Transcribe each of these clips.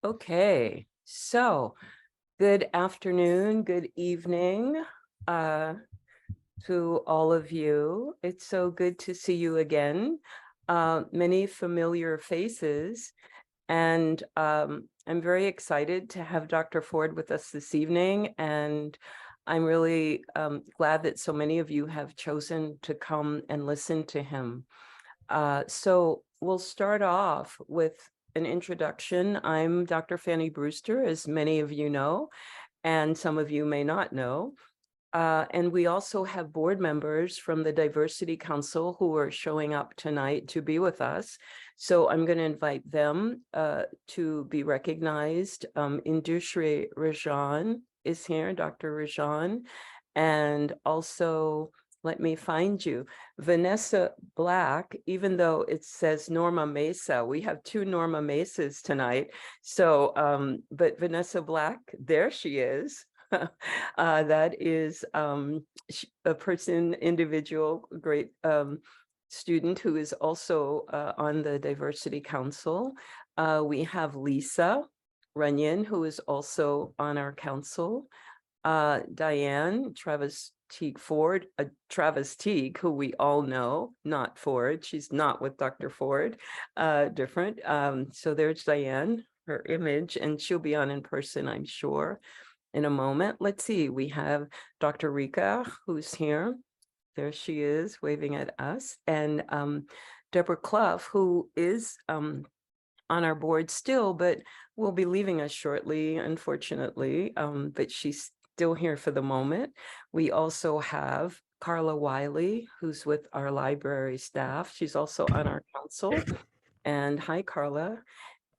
Okay, so good afternoon, good evening to all of you. It's so good to see you again. Many familiar faces, and I'm very excited to have Dr. Ford with us this evening, and I'm really glad that so many of you have chosen to come and listen to him. So we'll start off with an introduction. I'm Dr. Fanny Brewster, as many of you know, and some of you may not know. And we also have board members from the Diversity Council who are showing up tonight to be with us. So I'm going to invite them to be recognized. Indushree Rajan is here, Dr. Rajan, and also, let me find you, Vanessa Black, even though it says Norma Mesa, we have two Norma Mesas tonight. So, but Vanessa Black, there she is. That is a individual, great student who is also on the Diversity Council. We have Lisa Runyon, who is also on our council. Diane Travis Teague Ford, Travis Teague, who we all know, not Ford. She's not with Dr. Ford, different. So there's Diane, her image, and she'll be on in person, I'm sure, in a moment. Let's see, we have Dr. Rika, who's here. There she is, waving at us. And Deborah Clough, who is on our board still, but will be leaving us shortly, unfortunately, but she's still here for the moment. We also have Carla Wiley, who's with our library staff. She's also on our council. And hi, Carla.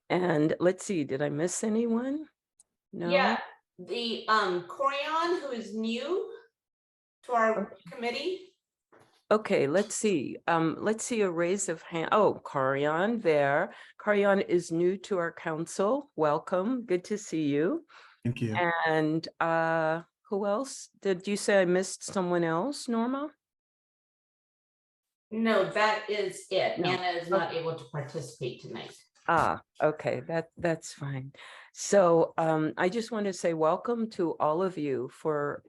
And let's see, did I miss anyone? No? Yeah, the Corian, who is new to our committee. Okay, let's see. Let's see a raise of hand. Oh, Corian there. Corian is new to our council. Welcome. Good to see you. Thank you. And who else? Did you say I missed someone else, Norma? No, that is it. No. Anna is not able to participate tonight. Okay, that's fine. So I just want to say welcome to all of you for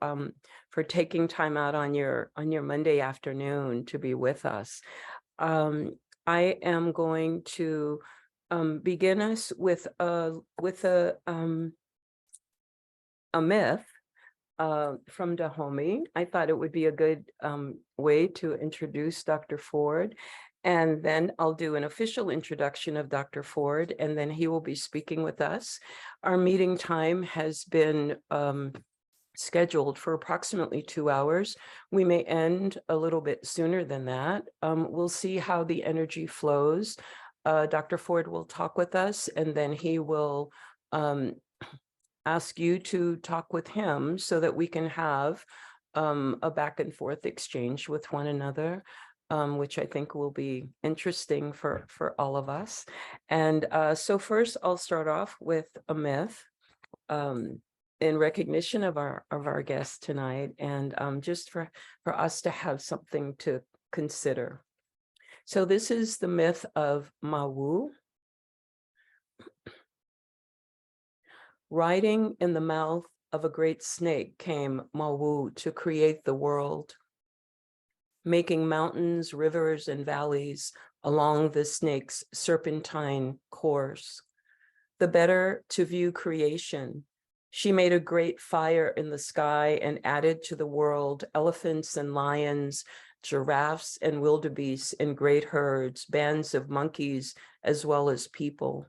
taking time out on your Monday afternoon to be with us. I am going to begin us with a myth from Dahomey. I thought it would be a good way to introduce Dr. Ford. And then I'll do an official introduction of Dr. Ford, and then he will be speaking with us. Our meeting time has been scheduled for approximately 2 hours. We may end a little bit sooner than that. We'll see how the energy flows. Dr. Ford will talk with us, and then he will ask you to talk with him so that we can have a back and forth exchange with one another, which I think will be interesting for all of us. And so first I'll start off with a myth in recognition of our guest tonight, and just for us to have something to consider. So this is the myth of Mawu. Riding in the mouth of a great snake came Mawu to create the world, making mountains, rivers, and valleys along the snake's serpentine course. The better to view creation, she made a great fire in the sky and added to the world elephants and lions, giraffes and wildebeests in great herds, bands of monkeys, as well as people.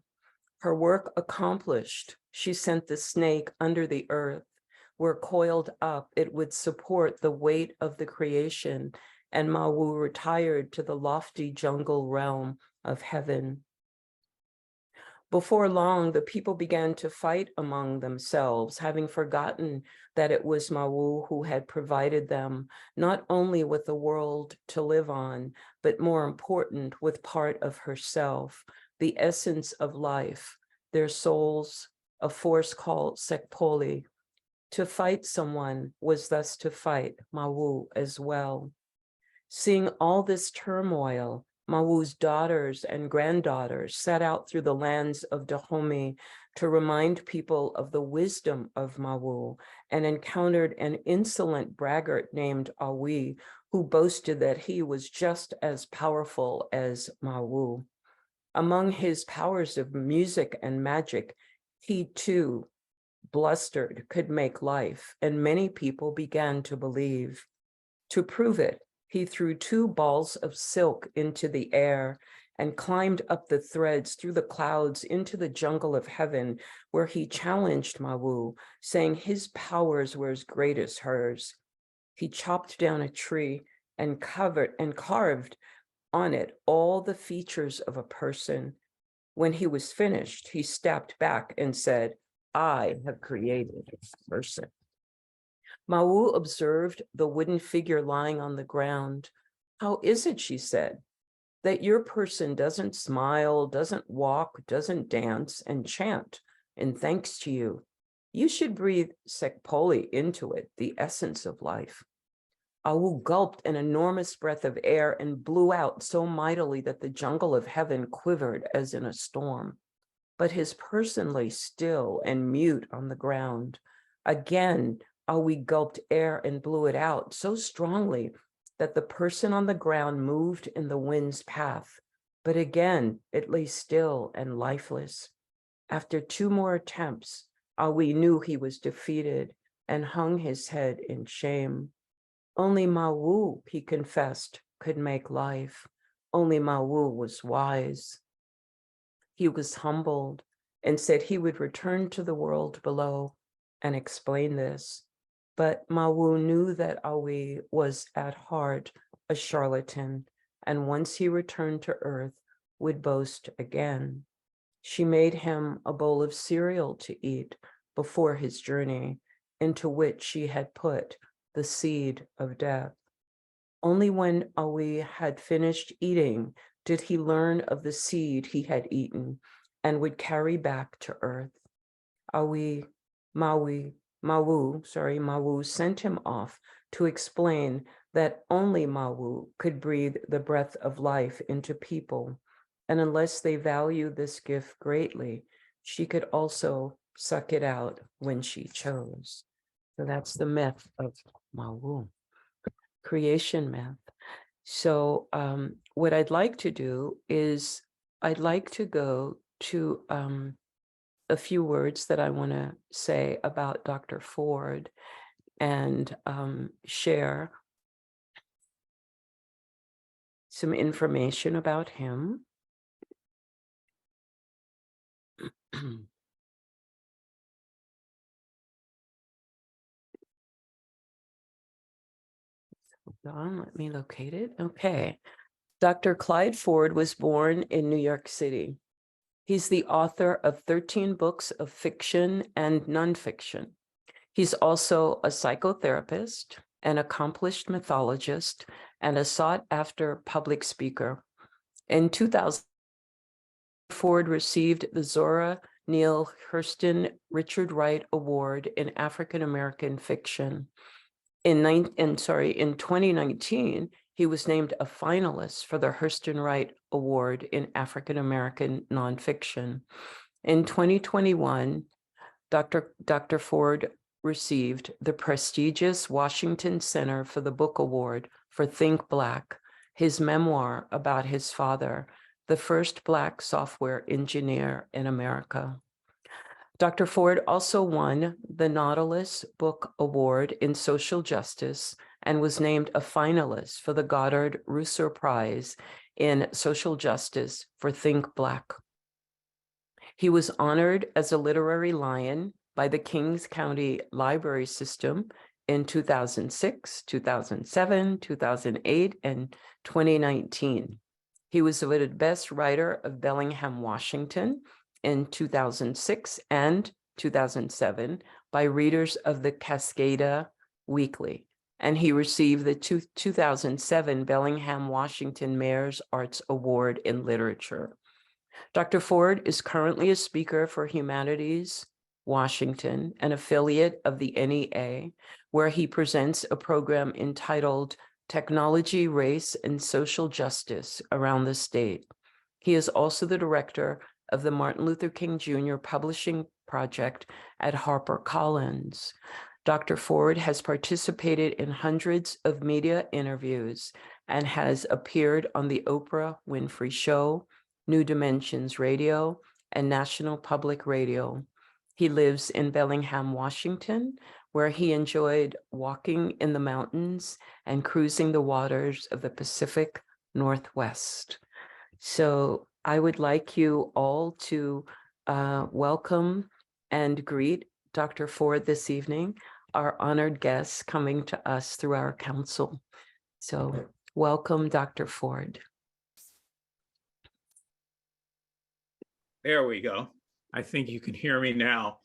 Her work accomplished, she sent the snake under the earth, where coiled up it would support the weight of the creation, and Mawu retired to the lofty jungle realm of heaven. Before long, the people began to fight among themselves, having forgotten that it was Mawu who had provided them not only with the world to live on, but more important, with part of herself, the essence of life, their souls, a force called Sekpoli. To fight someone was thus to fight Mawu as well. Seeing all this turmoil, Mawu's daughters and granddaughters set out through the lands of Dahomey to remind people of the wisdom of Mawu, and encountered an insolent braggart named Awi, who boasted that he was just as powerful as Mawu. Among his powers of music and magic, he too blustered, could make life, and many people began to believe. To prove it, he threw 2 balls of silk into the air and climbed up the threads through the clouds into the jungle of heaven, where he challenged Mawu, saying his powers were as great as hers. He chopped down a tree and carved on it all the features of a person. When he was finished, he stepped back and said, "I have created a person." Mawu observed the wooden figure lying on the ground. "How is it," she said, "that your person doesn't smile, doesn't walk, doesn't dance and chant in thanks to you? You should breathe sekpoli into it, the essence of life." Awu gulped an enormous breath of air and blew out so mightily that the jungle of heaven quivered as in a storm. But his person lay still and mute on the ground. Again, Awi gulped air and blew it out so strongly that the person on the ground moved in the wind's path. But again, it lay still and lifeless. After 2 more attempts, Awi knew he was defeated and hung his head in shame. Only Mawu, he confessed, could make life. Only Mawu was wise. He was humbled and said he would return to the world below and explain this. But Mawu knew that Awi was at heart a charlatan, and once he returned to earth, would boast again. She made him a bowl of cereal to eat before his journey, into which she had put the seed of death. Only when Awi had finished eating did he learn of the seed he had eaten and would carry back to earth. Mawu sent him off to explain that only Mawu could breathe the breath of life into people, and unless they value this gift greatly, she could also suck it out when she chose. So that's the myth of Mawu, creation myth. So what I'd like to do is I'd like to go to a few words that I want to say about Dr. Ford and share some information about him. Hold on, let me locate it. Okay. Dr. Clyde Ford was born in New York City. He's the author of 13 books of fiction and nonfiction. He's also a psychotherapist, an accomplished mythologist, and a sought-after public speaker. In 2000, Ford received the Zora Neale Hurston Richard Wright Award in African American Fiction. In 2019, he was named a finalist for the Hurston Wright Award in African American Nonfiction. In 2021, Dr. Ford received the prestigious Washington Center for the Book Award for Think Black, his memoir about his father, the first Black software engineer in America. Dr. Ford also won the Nautilus Book Award in Social Justice and was named a finalist for the Goddard Rousseau Prize in Social Justice for Think Black. He was honored as a literary lion by the Kings County Library System in 2006, 2007, 2008, and 2019. He was voted Best Writer of Bellingham, Washington in 2006 and 2007 by readers of the Cascada Weekly, and he received the 2007 Bellingham, Washington Mayor's Arts Award in Literature. Dr. Ford is currently a speaker for Humanities Washington, an affiliate of the NEA, where he presents a program entitled technology, race, and social justice around the state. He is also the director of the Martin Luther King Jr. Publishing Project at HarperCollins. Dr. Ford has participated in hundreds of media interviews and has appeared on the Oprah Winfrey Show, New Dimensions Radio, and National Public Radio. He lives in Bellingham, Washington, where he enjoyed walking in the mountains and cruising the waters of the Pacific Northwest. So I would like you all to welcome and greet Dr. Ford this evening, our honored guest coming to us through our council. So welcome, Dr. Ford. There we go. I think you can hear me now.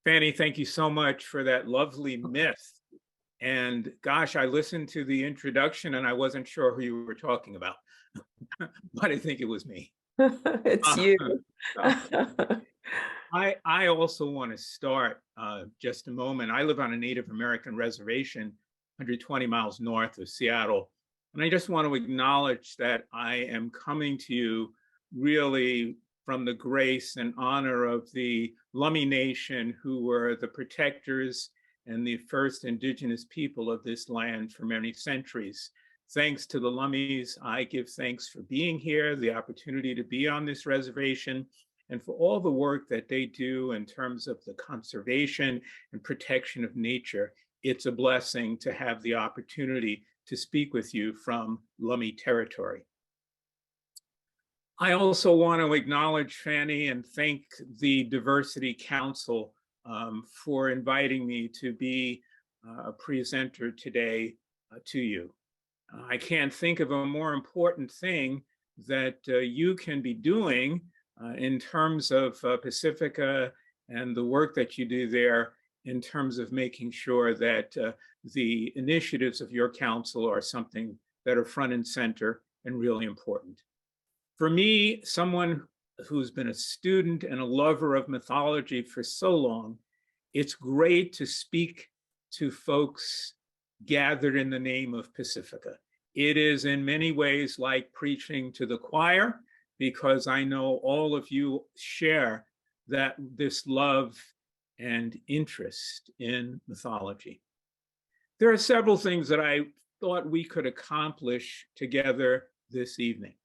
Fanny, thank you so much for that lovely myth. And gosh, I listened to the introduction and I wasn't sure who you were talking about, but I think it was me. It's you. I also want to start just a moment. I live on a Native American reservation 120 miles north of Seattle. And I just want to acknowledge that I am coming to you really from the grace and honor of the Lummi Nation, who were the protectors and the first indigenous people of this land for many centuries. Thanks to the Lummis, I give thanks for being here, the opportunity to be on this reservation, and for all the work that they do in terms of the conservation and protection of nature. It's a blessing to have the opportunity to speak with you from Lummi territory. I also want to acknowledge Fanny and thank the Diversity Council for inviting me to be a presenter today to you. I can't think of a more important thing that you can be doing in terms of Pacifica and the work that you do there in terms of making sure that the initiatives of your council are something that are front and center and really important. For me, someone who's been a student and a lover of mythology for so long, it's great to speak to folks gathered in the name of Pacifica. It is in many ways like preaching to the choir, because I know all of you share this love and interest in mythology. There are several things that I thought we could accomplish together this evening.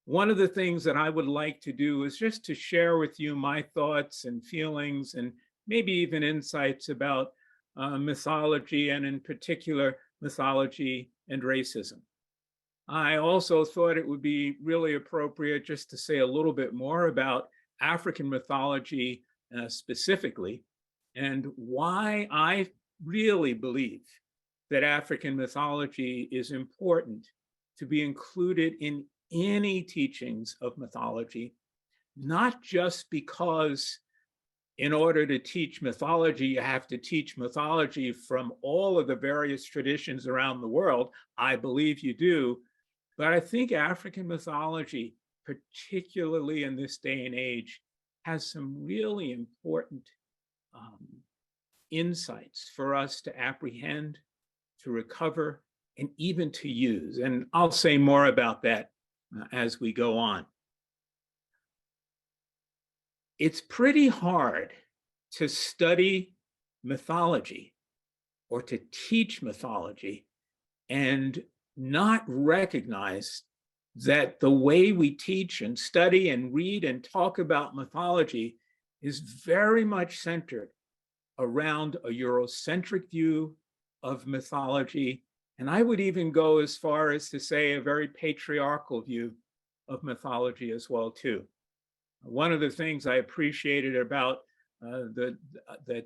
One of the things that I would like to do is just to share with you my thoughts and feelings and maybe even insights about mythology, and in particular, mythology and racism. I also thought it would be really appropriate just to say a little bit more about African mythology specifically, and why I really believe that African mythology is important to be included in any teachings of mythology, not just because in order to teach mythology, you have to teach mythology from all of the various traditions around the world. I believe you do, but I think African mythology, particularly in this day and age, has some really important insights for us to apprehend, to recover, and even to use. And I'll say more about that as we go on. It's pretty hard to study mythology or to teach mythology and not recognize that the way we teach and study and read and talk about mythology is very much centered around a Eurocentric view of mythology. And I would even go as far as to say a very patriarchal view of mythology as well, too. One of the things I appreciated about the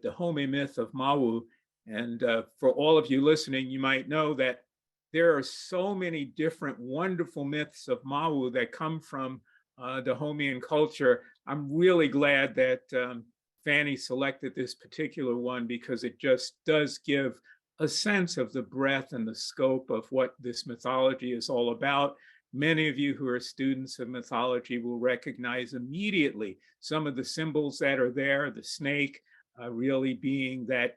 Dahomey myth of Mawu, and for all of you listening, you might know that there are so many different wonderful myths of Mawu that come from Dahomean culture. I'm really glad that Fanny selected this particular one, because it just does give a sense of the breadth and the scope of what this mythology is all about. Many of you who are students of mythology will recognize immediately some of the symbols that are there, the snake really being that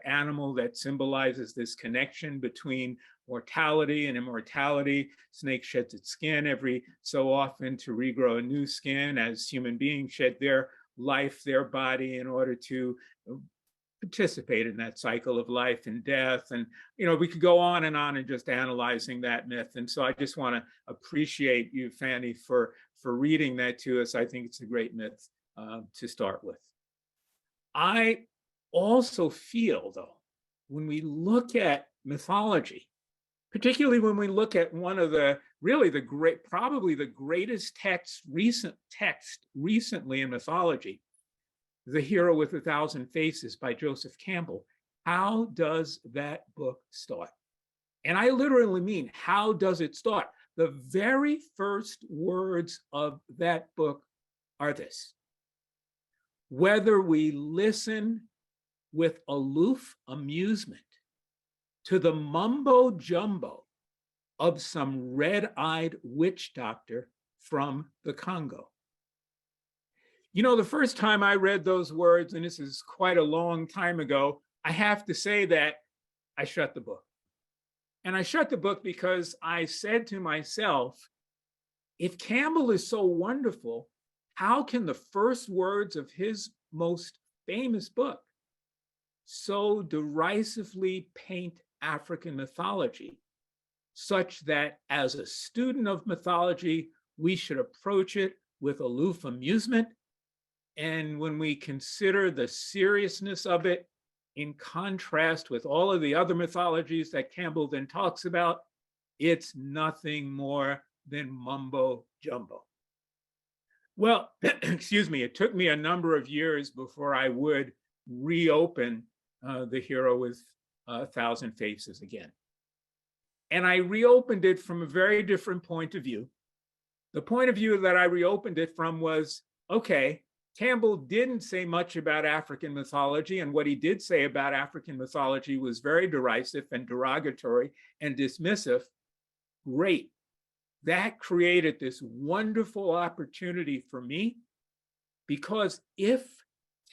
animal that symbolizes this connection between mortality and immortality. Snake sheds its skin every so often to regrow a new skin, as human beings shed their life, their body, in order to participate in that cycle of life and death. And, we could go on and just analyzing that myth. And so I just want to appreciate you, Fanny, for reading that to us. I think it's a great myth to start with. I also feel, though, when we look at mythology, particularly when we look at one of probably the greatest recent text recently in mythology, The Hero with a Thousand Faces by Joseph Campbell, how does that book start? And I literally mean, how does it start? The very first words of that book are this: whether we listen with aloof amusement to the mumbo jumbo of some red-eyed witch doctor from the Congo. The first time I read those words, and this is quite a long time ago, I have to say that I shut the book. And I shut the book because I said to myself, if Campbell is so wonderful, how can the first words of his most famous book so derisively paint African mythology, such that as a student of mythology, we should approach it with aloof amusement? And when we consider the seriousness of it in contrast with all of the other mythologies that Campbell then talks about, it's nothing more than mumbo jumbo. Well, excuse me, it took me a number of years before I would reopen The Hero with a Thousand Faces again. And I reopened it from a very different point of view. The point of view that I reopened it from was, okay, Campbell didn't say much about African mythology, and what he did say about African mythology was very derisive and derogatory and dismissive. Great. That created this wonderful opportunity for me, because if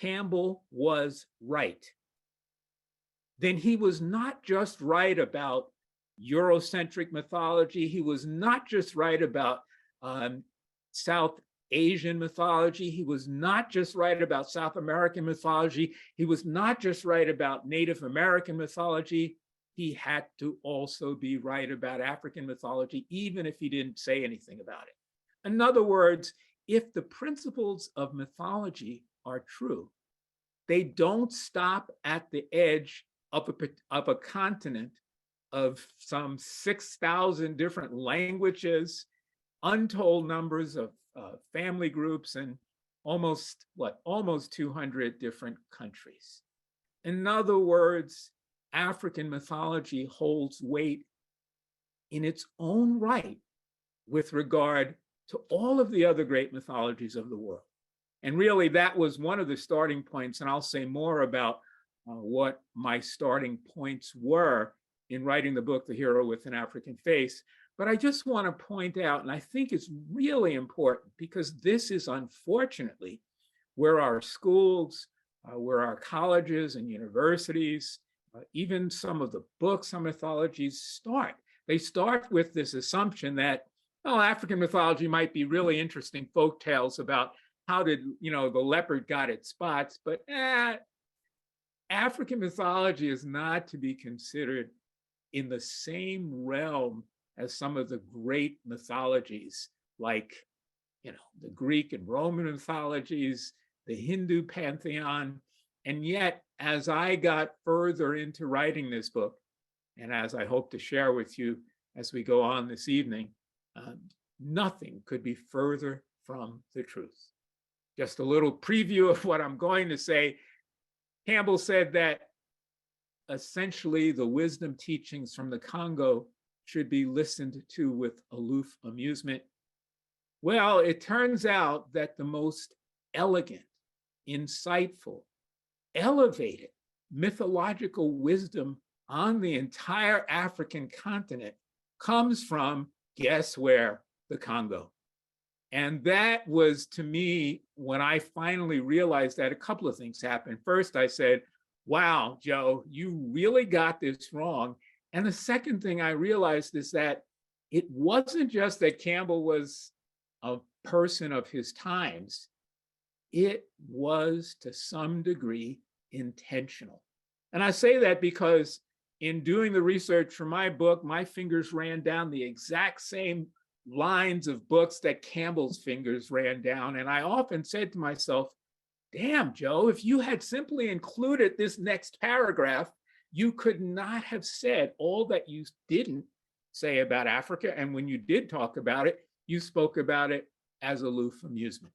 Campbell was right, then he was not just right about Eurocentric mythology. He was not just right about South Asian mythology. He was not just right about South American mythology. He was not just right about Native American mythology. He had to also be right about African mythology, even if he didn't say anything about it. In other words, if the principles of mythology are true, they don't stop at the edge of a continent of some 6,000 different languages, untold numbers of family groups, and almost 200 different countries. In other words, African mythology holds weight in its own right with regard to all of the other great mythologies of the world. And really, that was one of the starting points, and I'll say more about what my starting points were in writing the book, The Hero with an African Face. But I just want to point out, and I think it's really important, because this is unfortunately where our schools, where our colleges and universities, even some of the books on mythologies start. They start with this assumption that, oh, African mythology might be really interesting folk tales about how did, the leopard got its spots, but African mythology is not to be considered in the same realm as some of the great mythologies, like, the Greek and Roman mythologies, the Hindu pantheon. And yet, as I got further into writing this book, and as I hope to share with you as we go on this evening, nothing could be further from the truth. Just a little preview of what I'm going to say. Campbell said that essentially the wisdom teachings from the Congo should be listened to with aloof amusement. Well, it turns out that the most elegant, insightful, elevated mythological wisdom on the entire African continent comes from, guess where? The Congo. And that was, to me, when I finally realized that, a couple of things happened. First, I said, wow, Joe, you really got this wrong. And the second thing I realized is that it wasn't just that Campbell was a person of his times, it was to some degree intentional. And I say that because in doing the research for my book, my fingers ran down the exact same lines of books that Campbell's fingers ran down. And I often said to myself, damn, Joe, if you had simply included this next paragraph, you could not have said all that you didn't say about Africa. And when you did talk about it, you spoke about it as aloof amusement.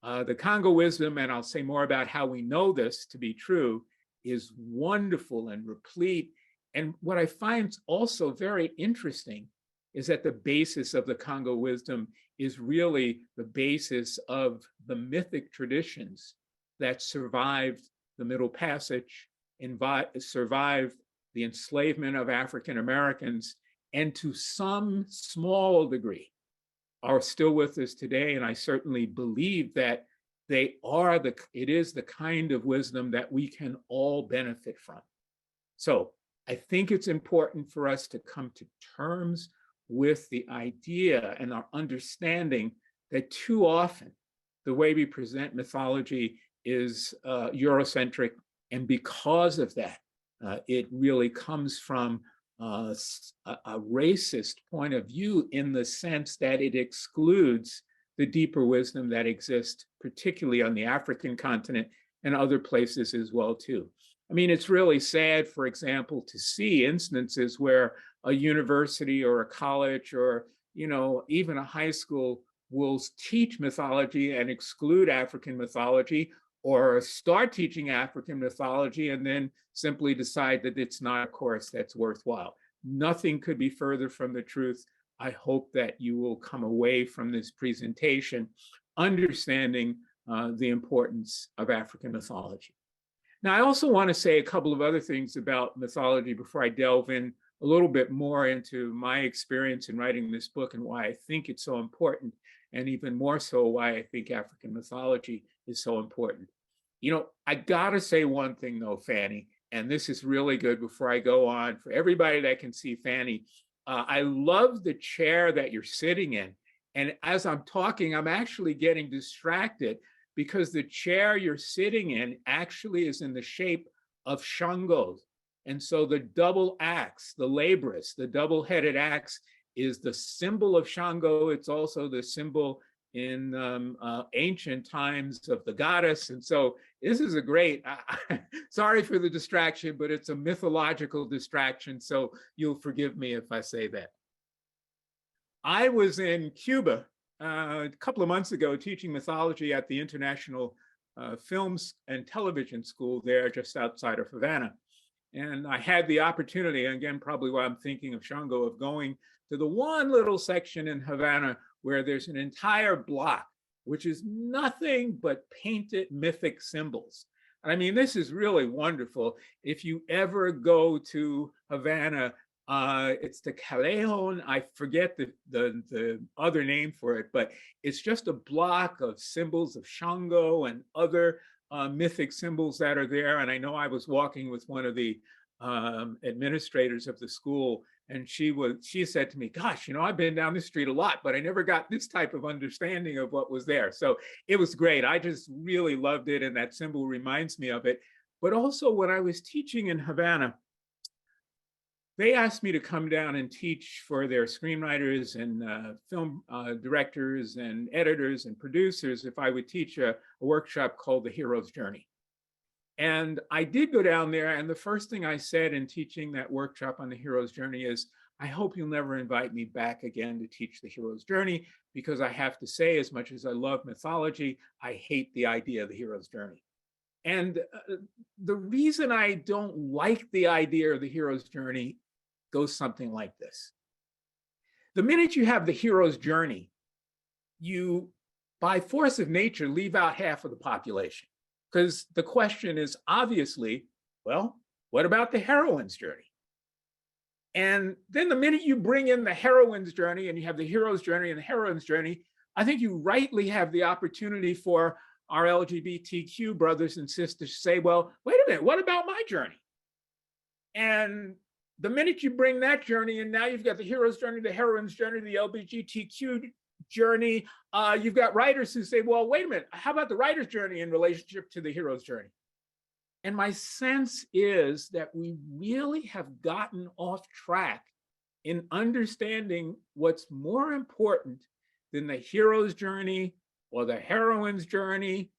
The Congo wisdom, and I'll say more about how we know this to be true, is wonderful and replete. And what I find also very interesting is that the basis of the Congo wisdom is really the basis of the mythic traditions that survived the Middle Passage, survived the enslavement of African Americans, and to some small degree are still with us today. And I certainly believe that it is the kind of wisdom that we can all benefit from. So I think it's important for us to come to terms with the idea and our understanding that too often the way we present mythology is Eurocentric. And because of that, it really comes from a racist point of view in the sense that it excludes the deeper wisdom that exists, particularly on the African continent and other places as well, too. I mean, it's really sad, for example, to see instances where a university or a college or, even a high school will teach mythology and exclude African mythology, or start teaching African mythology and then simply decide that it's not a course that's worthwhile. Nothing could be further from the truth. I hope that you will come away from this presentation understanding the importance of African mythology. Now, I also want to say a couple of other things about mythology before I delve in a little bit more into my experience in writing this book and why I think it's so important, and even more so why I think African mythology is so important. I gotta say one thing though, Fanny, and this is really good before I go on. For everybody that can see Fanny, I love the chair that you're sitting in. And as I'm talking, I'm actually getting distracted because the chair you're sitting in actually is in the shape of Shango. And so the double axe, the labrys, the double-headed axe is the symbol of Shango. It's also the symbol in ancient times of the goddess. And so this is a great, sorry for the distraction, but it's a mythological distraction. So you'll forgive me if I say that. I was in Cuba a couple of months ago teaching mythology at the International Films and Television School there just outside of Havana. And I had the opportunity, again, probably why I'm thinking of Shango, of going to the one little section in Havana where there's an entire block, which is nothing but painted mythic symbols. I mean, this is really wonderful. If you ever go to Havana, it's the Callejon. I forget the other name for it, but it's just a block of symbols of Shango and other mythic symbols that are there. And I know I was walking with one of the administrators of the school, and she said to me, gosh, I've been down this street a lot, but I never got this type of understanding of what was there. So it was great. I just really loved it. And that symbol reminds me of it. But also when I was teaching in Havana, they asked me to come down and teach for their screenwriters and film directors and editors and producers if I would teach a workshop called The Hero's Journey. And I did go down there, and the first thing I said in teaching that workshop on the hero's journey is, I hope you'll never invite me back again to teach the hero's journey, because I have to say, as much as I love mythology, I hate the idea of the hero's journey. And the reason I don't like the idea of the hero's journey goes something like this. The minute you have the hero's journey, you, by force of nature, leave out half of the population. Because the question is obviously, well, what about the heroine's journey? And then the minute you bring in the heroine's journey and you have the hero's journey and the heroine's journey, I think you rightly have the opportunity for our LGBTQ brothers and sisters to say, well, wait a minute, what about my journey? And the minute you bring that journey in, now you've got the hero's journey, the heroine's journey, the LGBTQ journey. You've got writers who say, well, wait a minute, how about the writer's journey in relationship to the hero's journey? And my sense is that we really have gotten off track in understanding what's more important than the hero's journey or the heroine's journey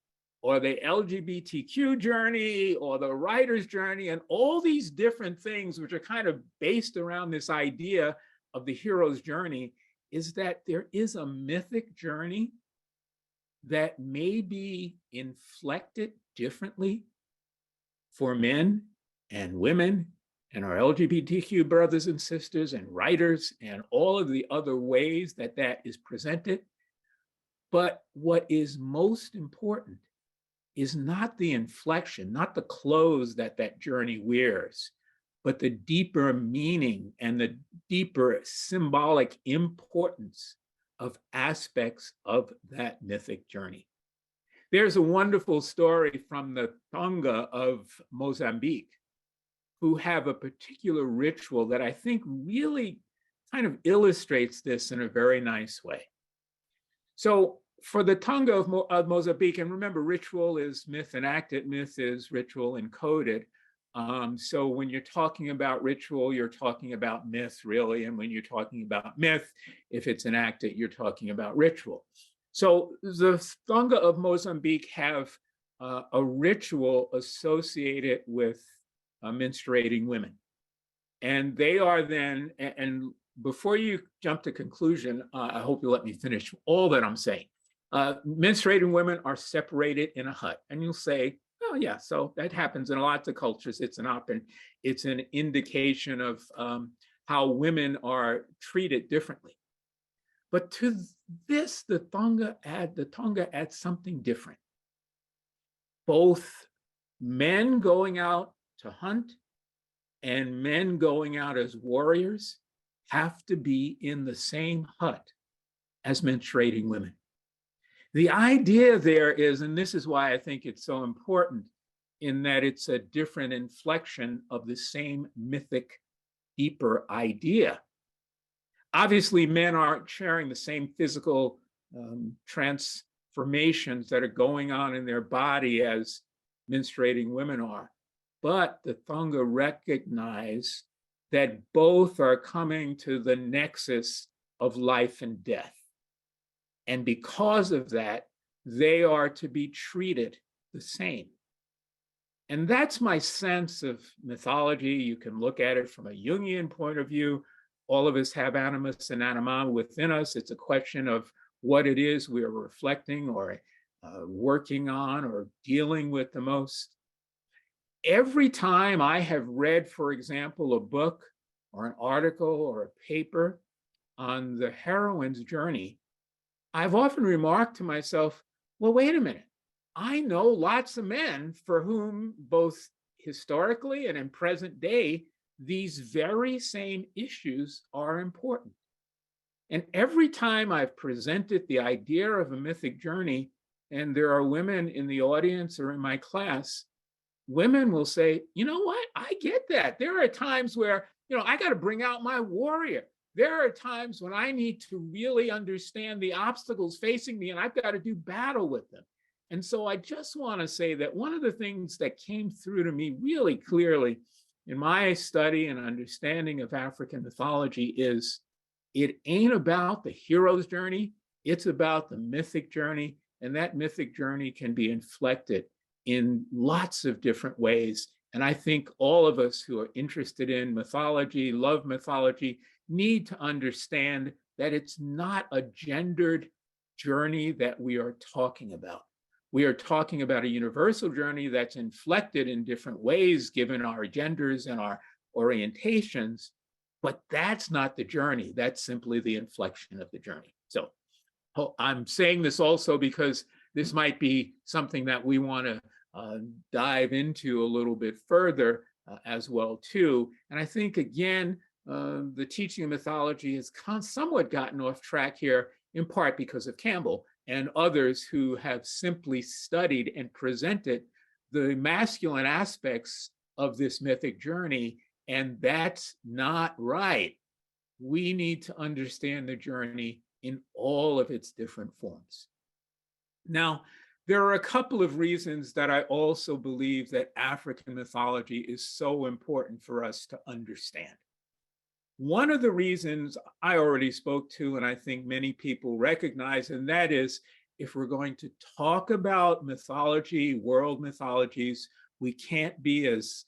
or the LGBTQ journey or the writer's journey, and all these different things which are kind of based around this idea of the hero's journey, is that there is a mythic journey that may be inflected differently for men and women and our LGBTQ brothers and sisters and writers and all of the other ways that that is presented. But what is most important is not the inflection, not the clothes that that journey wears, but the deeper meaning and the deeper symbolic importance of aspects of that mythic journey. There's a wonderful story from the Tonga of Mozambique, who have a particular ritual that I think really kind of illustrates this in a very nice way. So for the Tonga of Mozambique, and remember, ritual is myth enacted, myth is ritual encoded. So when you're talking about ritual, you're talking about myth, really. And when you're talking about myth, if it's enacted, you're talking about ritual. So the Tonga of Mozambique have a ritual associated with menstruating women. And they are then, and before you jump to conclusion, I hope you let me finish all that I'm saying. Menstruating women are separated in a hut. And you'll say, oh yeah, so that happens in lots of cultures. It's an indication of how women are treated differently. But to this, the Tonga adds something different. Both men going out to hunt and men going out as warriors have to be in the same hut as menstruating women. The idea there is, and this is why I think it's so important, in that it's a different inflection of the same mythic, deeper idea. Obviously, men aren't sharing the same physical transformations that are going on in their body as menstruating women are. But the Tonga recognize that both are coming to the nexus of life and death. And because of that, they are to be treated the same. And that's my sense of mythology. You can look at it from a Jungian point of view. All of us have animus and anima within us. It's a question of what it is we are reflecting or working on or dealing with the most. Every time I have read, for example, a book or an article or a paper on the heroine's journey, I've often remarked to myself, well, wait a minute. I know lots of men for whom, both historically and in present day, these very same issues are important. And every time I've presented the idea of a mythic journey, and there are women in the audience or in my class, women will say, you know what, I get that. There are times where, I got to bring out my warrior. There are times when I need to really understand the obstacles facing me, and I've got to do battle with them. And so I just want to say that one of the things that came through to me really clearly in my study and understanding of African mythology is it ain't about the hero's journey, it's about the mythic journey, and that mythic journey can be inflected in lots of different ways. And I think all of us who are interested in mythology, love mythology, need to understand that it's not a gendered journey that we are talking about. We are talking about a universal journey that's inflected in different ways given our genders and our orientations, but that's not the journey. That's simply the inflection of the journey. So I'm saying this also because this might be something that we want to dive into a little bit further as well too. And I think, again, the teaching of mythology has somewhat gotten off track here, in part because of Campbell and others who have simply studied and presented the masculine aspects of this mythic journey And that's not right. We need to understand the journey in all of its different forms. Now, there are a couple of reasons that I also believe that African mythology is so important for us to understand. One of the reasons I already spoke to, and I think many people recognize, and that is if we're going to talk about mythology, world mythologies, we can't be as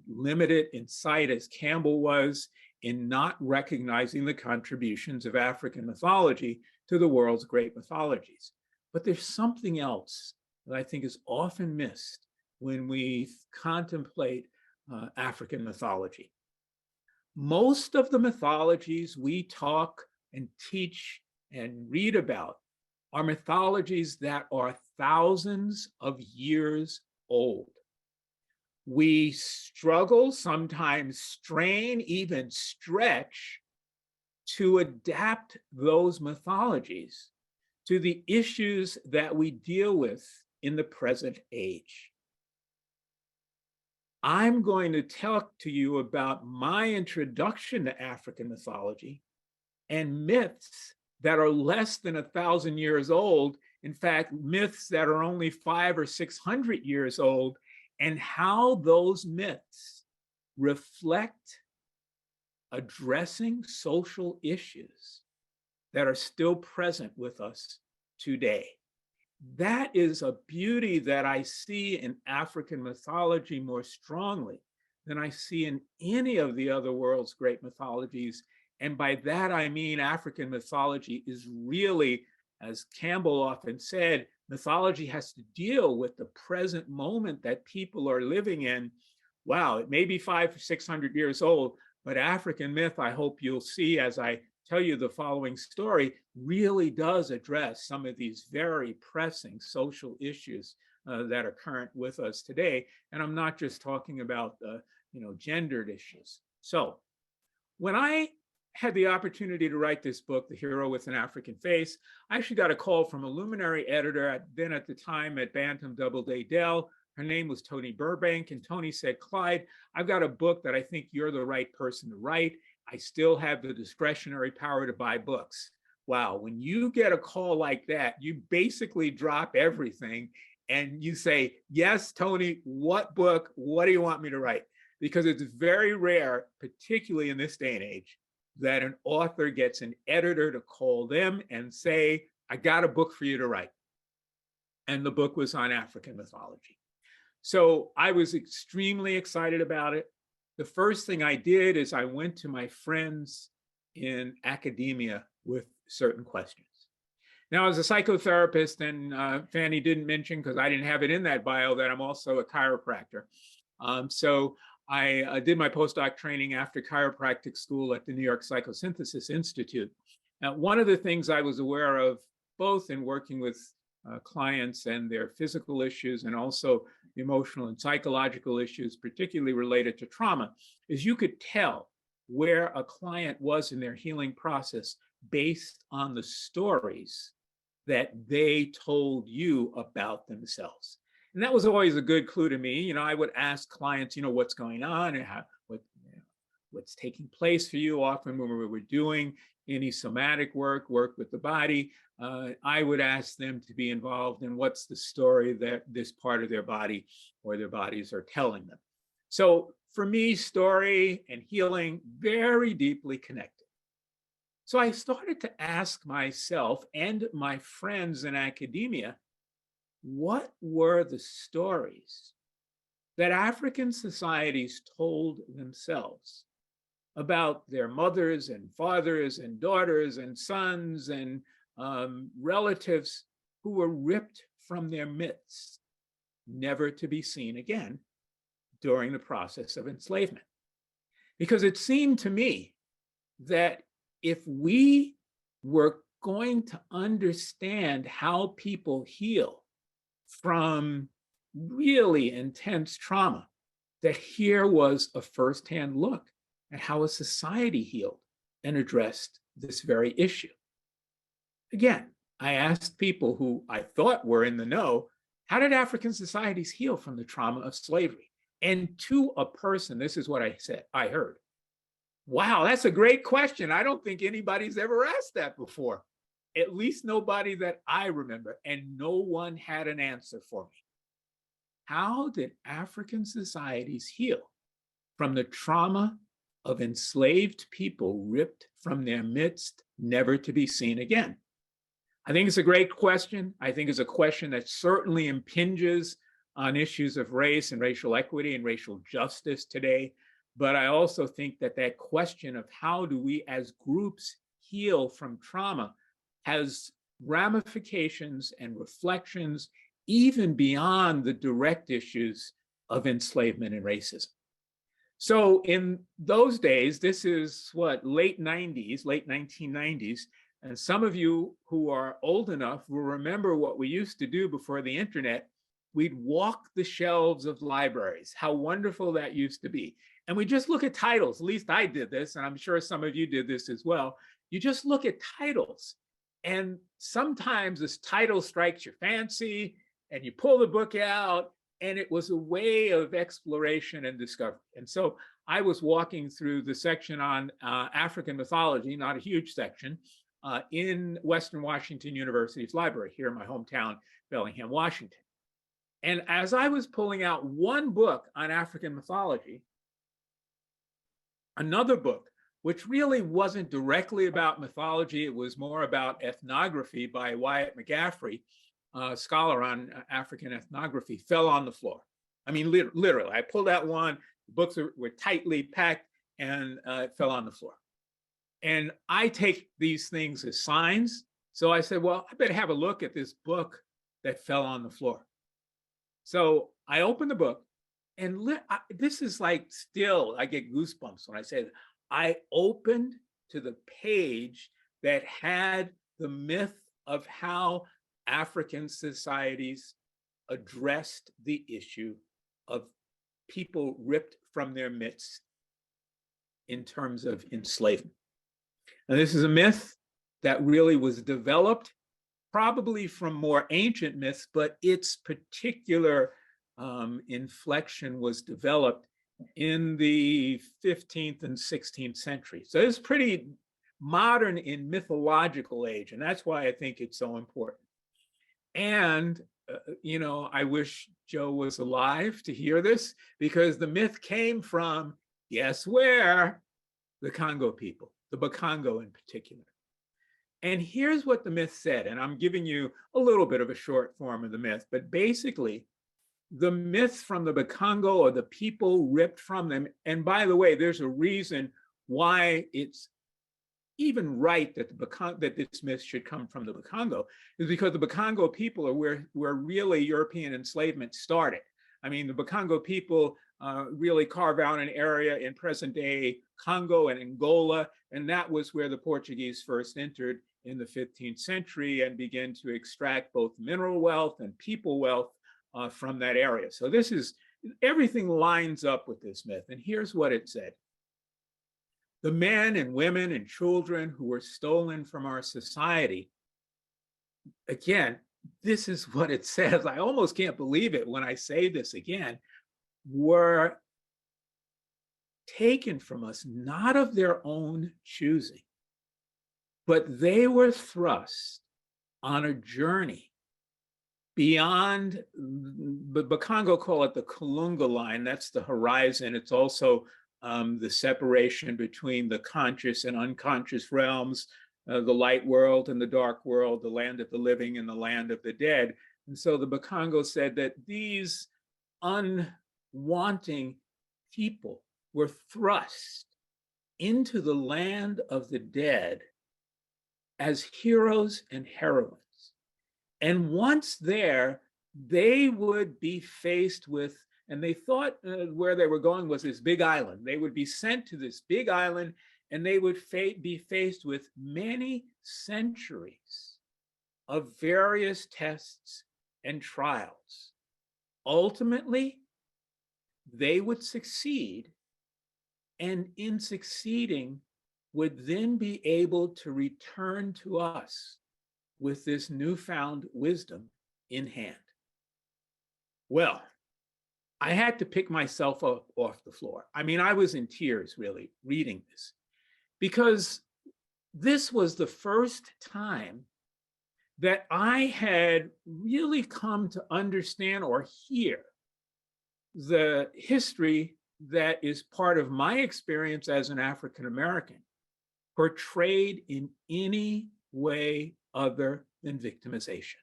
limited in sight as Campbell was in not recognizing the contributions of African mythology to the world's great mythologies. But there's something else that I think is often missed when we contemplate African mythology. Most of the mythologies we talk and teach and read about are mythologies that are thousands of years old. We struggle, sometimes strain, even stretch to adapt those mythologies to the issues that we deal with in the present age. I'm going to talk to you about my introduction to African mythology and myths that are less than 1,000 years old. In fact, myths that are only 500 or 600 years old, and how those myths reflect addressing social issues that are still present with us today. That is a beauty that I see in African mythology more strongly than I see in any of the other world's great mythologies. And by that, I mean African mythology is really, as Campbell often said, mythology has to deal with the present moment that people are living in. Wow, it may be 500 or 600 years old, but African myth, I hope you'll see as I tell you the following story, really does address some of these very pressing social issues that are current with us today. And I'm not just talking about gendered issues. So when I had the opportunity to write this book, The Hero with an African Face, I actually got a call from a luminary editor then at the time at Bantam Doubleday Dell. Her name was Tony Burbank, and Tony said, Clyde, I've got a book that I think you're the right person to write. I still have the discretionary power to buy books. Wow, when you get a call like that, you basically drop everything and you say, yes, Tony, what book? What do you want me to write? Because it's very rare, particularly in this day and age, that an author gets an editor to call them and say, I got a book for you to write. And the book was on African mythology. So I was extremely excited about it. The first thing I did is I went to my friends in academia with certain questions. Now, as a psychotherapist, and Fanny didn't mention, because I didn't have it in that bio, that I'm also a chiropractor. So I did my postdoc training after chiropractic school at the New York Psychosynthesis Institute. Now, one of the things I was aware of, both in working with clients and their physical issues and also emotional and psychological issues, particularly related to trauma, is you could tell where a client was in their healing process based on the stories that they told you about themselves. And that was always a good clue to me. I would ask clients, what's going on and what's taking place for you. Often when we were doing any somatic work with the body, I would ask them to be involved in what's the story that this part of their body or their bodies are telling them. So for me, story and healing, very deeply connected. So I started to ask myself and my friends in academia, what were the stories that African societies told themselves about their mothers and fathers and daughters and sons and relatives who were ripped from their midst, never to be seen again during the process of enslavement? Because it seemed to me that if we were going to understand how people heal from really intense trauma, that here was a firsthand look at how a society healed and addressed this very issue. Again, I asked people who I thought were in the know, how did African societies heal from the trauma of slavery? And to a person, this is what I heard. Wow, that's a great question. I don't think anybody's ever asked that before. At least nobody that I remember, and no one had an answer for me. How did African societies heal from the trauma of enslaved people ripped from their midst, never to be seen again? I think it's a great question. I think it's a question that certainly impinges on issues of race and racial equity and racial justice today. But I also think that that question of how do we as groups heal from trauma has ramifications and reflections even beyond the direct issues of enslavement and racism. So in those days, this is what, late 90s, late 1990s, and some of you who are old enough will remember what we used to do before the internet. We'd walk the shelves of libraries, how wonderful that used to be. And we just look at titles. At least I did this, and I'm sure some of you did this as well. You just look at titles. And sometimes this title strikes your fancy, and you pull the book out, and it was a way of exploration and discovery. And so I was walking through the section on African mythology, not a huge section, in Western Washington University's library here in my hometown, Bellingham, Washington. And as I was pulling out one book on African mythology, another book, which really wasn't directly about mythology, it was more about ethnography by Wyatt McGaffrey, a scholar on African ethnography, fell on the floor. I mean, literally, I pulled out one, the books were tightly packed, and it fell on the floor. And I take these things as signs. So I said, well, I better have a look at this book that fell on the floor. So I opened the book, and this is like still, I get goosebumps when I say that. I opened to the page that had the myth of how African societies addressed the issue of people ripped from their midst in terms of enslavement. And this is a myth that really was developed probably from more ancient myths, but its particular inflection was developed in the 15th and 16th century. So it's pretty modern in mythological age, and that's why I think it's so important. And, you know, I wish Joe was alive to hear this, because the myth came from, guess where? The Congo people, the Bakongo in particular. And here's what the myth said, and I'm giving you a little bit of a short form of the myth, but basically, the myth from the Bakongo, or the people ripped from them, and by the way, there's a reason why it's even right that that this myth should come from the Bakongo, is because the Bakongo people are where really European enslavement started. I mean, the Bakongo people really carve out an area in present-day Congo and Angola, and that was where the Portuguese first entered in the 15th century and began to extract both mineral wealth and people wealth from that area. So this is, everything lines up with this myth. And here's what it said. The men and women and children who were stolen from our society, again, this is what it says. I almost can't believe it when I say this again, were taken from us, not of their own choosing, but they were thrust on a journey beyond, the Bakongo call it the Kalunga line, that's the horizon. It's also the separation between the conscious and unconscious realms, the light world and the dark world, the land of the living and the land of the dead. And so the Bakongo said that these unwanting people were thrust into the land of the dead as heroes and heroines. And once there, they would be faced with, and they thought where they were going was this big island. They would be sent to this big island, and they would be faced with many centuries of various tests and trials. Ultimately, they would succeed, and in succeeding, would then be able to return to us with this newfound wisdom in hand. Well, I had to pick myself up off the floor. I mean, I was in tears really reading this, because this was the first time that I had really come to understand or hear the history that is part of my experience as an African American portrayed in any way other than victimization.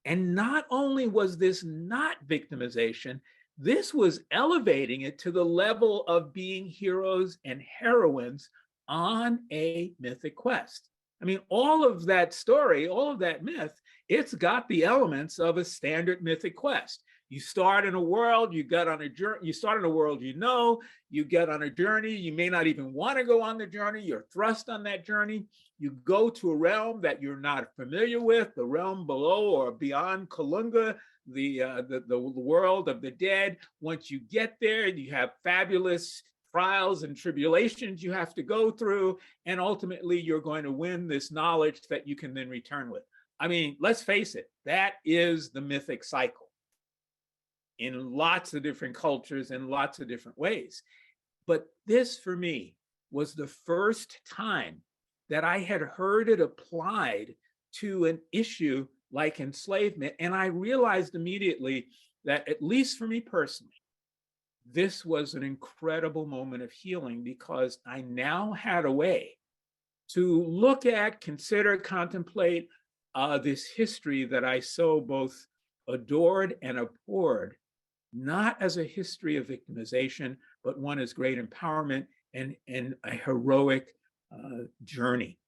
And not only was this not victimization, this was elevating it to the level of being heroes and heroines on a mythic quest. I mean, all of that story, all of that myth, it's got the elements of a standard mythic quest. You start in a world, you get on a journey, you start in a world you get on a journey, you may not even want to go on the journey, you're thrust on that journey, you go to a realm that you're not familiar with, the realm below or beyond Kalunga, the world of the dead. Once you get there, you have fabulous trials and tribulations you have to go through, and ultimately you're going to win this knowledge that you can then return with. I mean, let's face it, that is the mythic cycle in lots of different cultures and lots of different ways. But this, for me, was the first time that I had heard it applied to an issue like enslavement. And I realized immediately that, at least for me personally, this was an incredible moment of healing, because I now had a way to look at, consider, contemplate this history that I so both adored and abhorred, not as a history of victimization, but one as great empowerment and a heroic journey.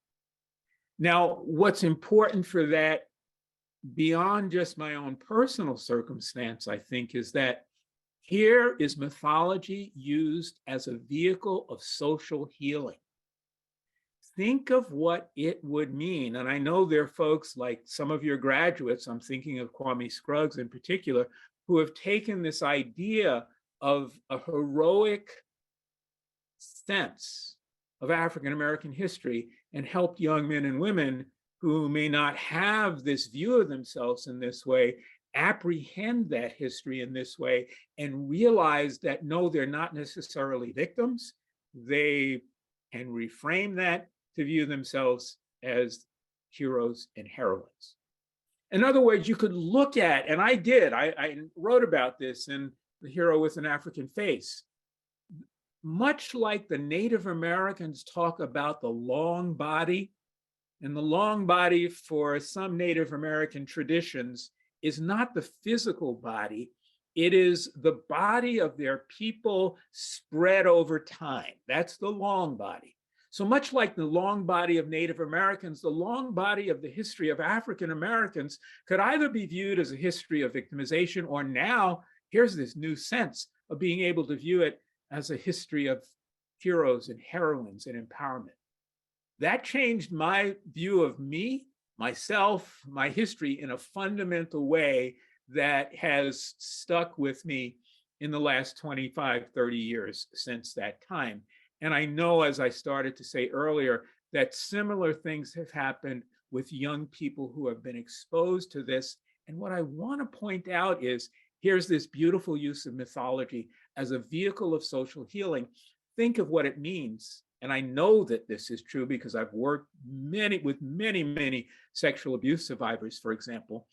Now, what's important for that, beyond just my own personal circumstance, I think, is that here is mythology used as a vehicle of social healing. Think of what it would mean. And I know there are folks like some of your graduates, I'm thinking of Kwame Scruggs in particular, who have taken this idea of a heroic sense of African American history and helped young men and women who may not have this view of themselves in this way apprehend that history in this way and realize that no, they're not necessarily victims. They can reframe that to view themselves as heroes and heroines. In other words, you could look at, and I did, I wrote about this in The Hero with an African Face. Much like the Native Americans talk about the long body, and the long body for some Native American traditions is not the physical body, it is the body of their people spread over time. That's the long body. So much like the long body of Native Americans, the long body of the history of African Americans could either be viewed as a history of victimization, or now here's this new sense of being able to view it as a history of heroes and heroines and empowerment. That changed my view of me, myself, my history in a fundamental way that has stuck with me in the last 25, 30 years since that time. And I know, as I started to say earlier, that similar things have happened with young people who have been exposed to this. And what I want to point out is, here's this beautiful use of mythology as a vehicle of social healing. Think of what it means. And I know that this is true because I've worked with many sexual abuse survivors, for example.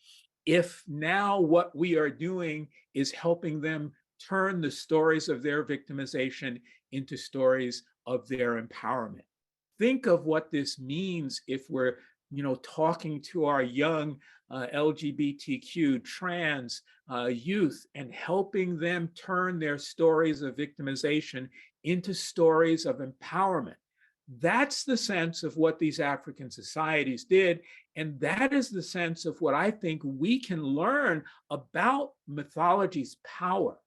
If now what we are doing is helping them turn the stories of their victimization into stories of their empowerment. Think of what this means if we're, talking to our young LGBTQ, trans youth and helping them turn their stories of victimization into stories of empowerment. That's the sense of what these African societies did. And that is the sense of what I think we can learn about mythology's power.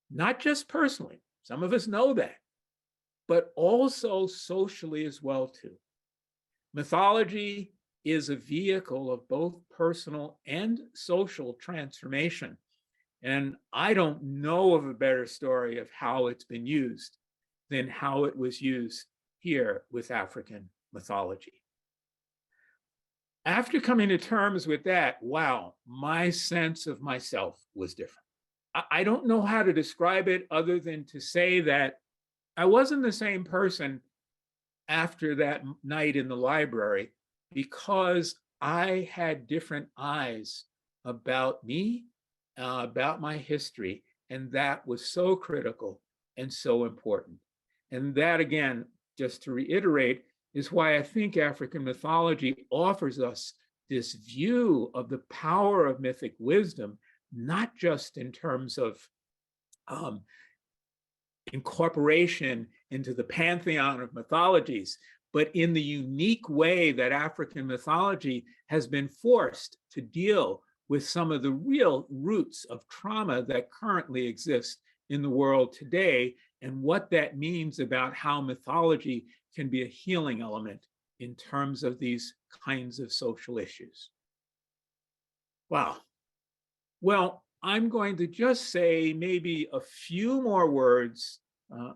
Not just personally, some of us know that, but also socially as well too. Mythology is a vehicle of both personal and social transformation. And I don't know of a better story of how it's been used than how it was used here with African mythology. After coming to terms with that, wow, my sense of myself was different. I don't know how to describe it other than to say that I wasn't the same person after that night in the library, because I had different eyes about me, about my history, and that was so critical and so important. And that, again, just to reiterate, is why I think African mythology offers us this view of the power of mythic wisdom, not just in terms of incorporation into the pantheon of mythologies, but in the unique way that African mythology has been forced to deal with some of the real roots of trauma that currently exist in the world today, and what that means about how mythology can be a healing element in terms of these kinds of social issues. Wow. Well, I'm going to just say maybe a few more words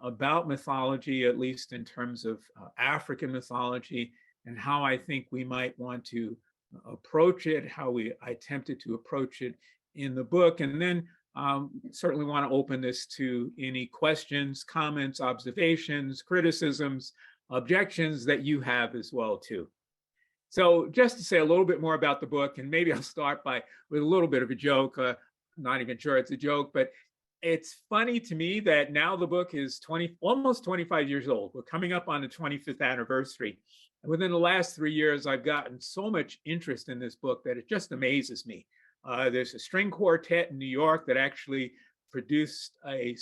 about mythology, at least in terms of African mythology, and how I think we might want to approach it, how I attempted to approach it in the book. And then certainly want to open this to any questions, comments, observations, criticisms, objections that you have as well, too. So just to say a little bit more about the book, and maybe I'll start with a little bit of a joke. Not even sure it's a joke, but it's funny to me that now the book is almost 25 years old. We're coming up on the 25th anniversary. And within the last 3 years, I've gotten so much interest in this book that it just amazes me. There's a string quartet in New York that actually produced an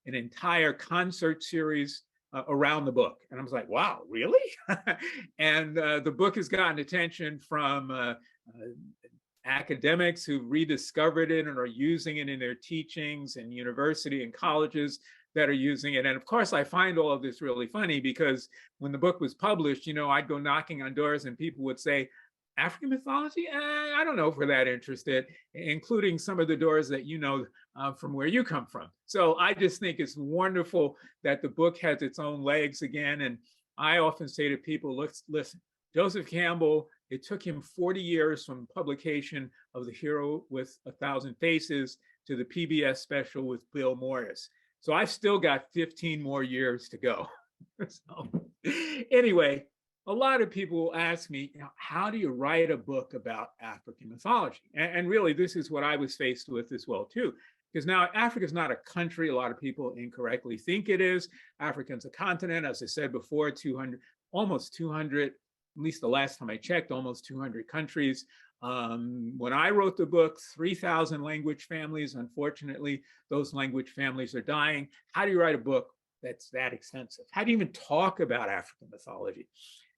entire concert series around the book. And I was like, wow, really? And the book has gotten attention from academics who've rediscovered it and are using it in their teachings, and university and colleges that are using it. And of course, I find all of this really funny, because when the book was published, I'd go knocking on doors and people would say, African mythology? I don't know if we're that interested, including some of the doors that from where you come from. So I just think it's wonderful that the book has its own legs again. And I often say to people, listen, Joseph Campbell, it took him 40 years from publication of The Hero with 1,000 Faces to the PBS special with Bill Morris. So I've still got 15 more years to go. So anyway, a lot of people will ask me, how do you write a book about African mythology? And really, this is what I was faced with as well, too. Because now Africa is not a country. A lot of people incorrectly think it is. Africa's a continent, as I said before, almost 200, at least the last time I checked, almost 200 countries. When I wrote the book, 3,000 language families. Unfortunately, those language families are dying. How do you write a book that's that extensive? How do you even talk about African mythology?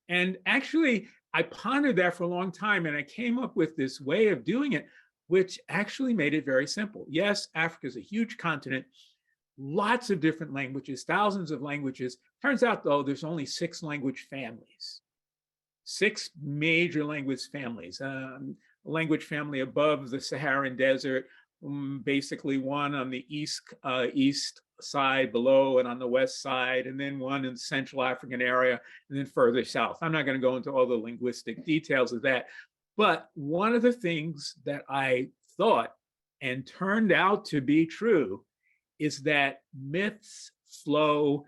And actually, I pondered that for a long time, and I came up with this way of doing it, which actually made it very simple. Yes, Africa is a huge continent, lots of different languages, thousands of languages. Turns out, though, there's only 6 language families, 6 major language families. A language family above the Saharan desert, basically one on the east side below and on the west side, and then one in the Central African area, and then further south. I'm not going to go into all the linguistic details of that. But one of the things that I thought and turned out to be true is that myths flow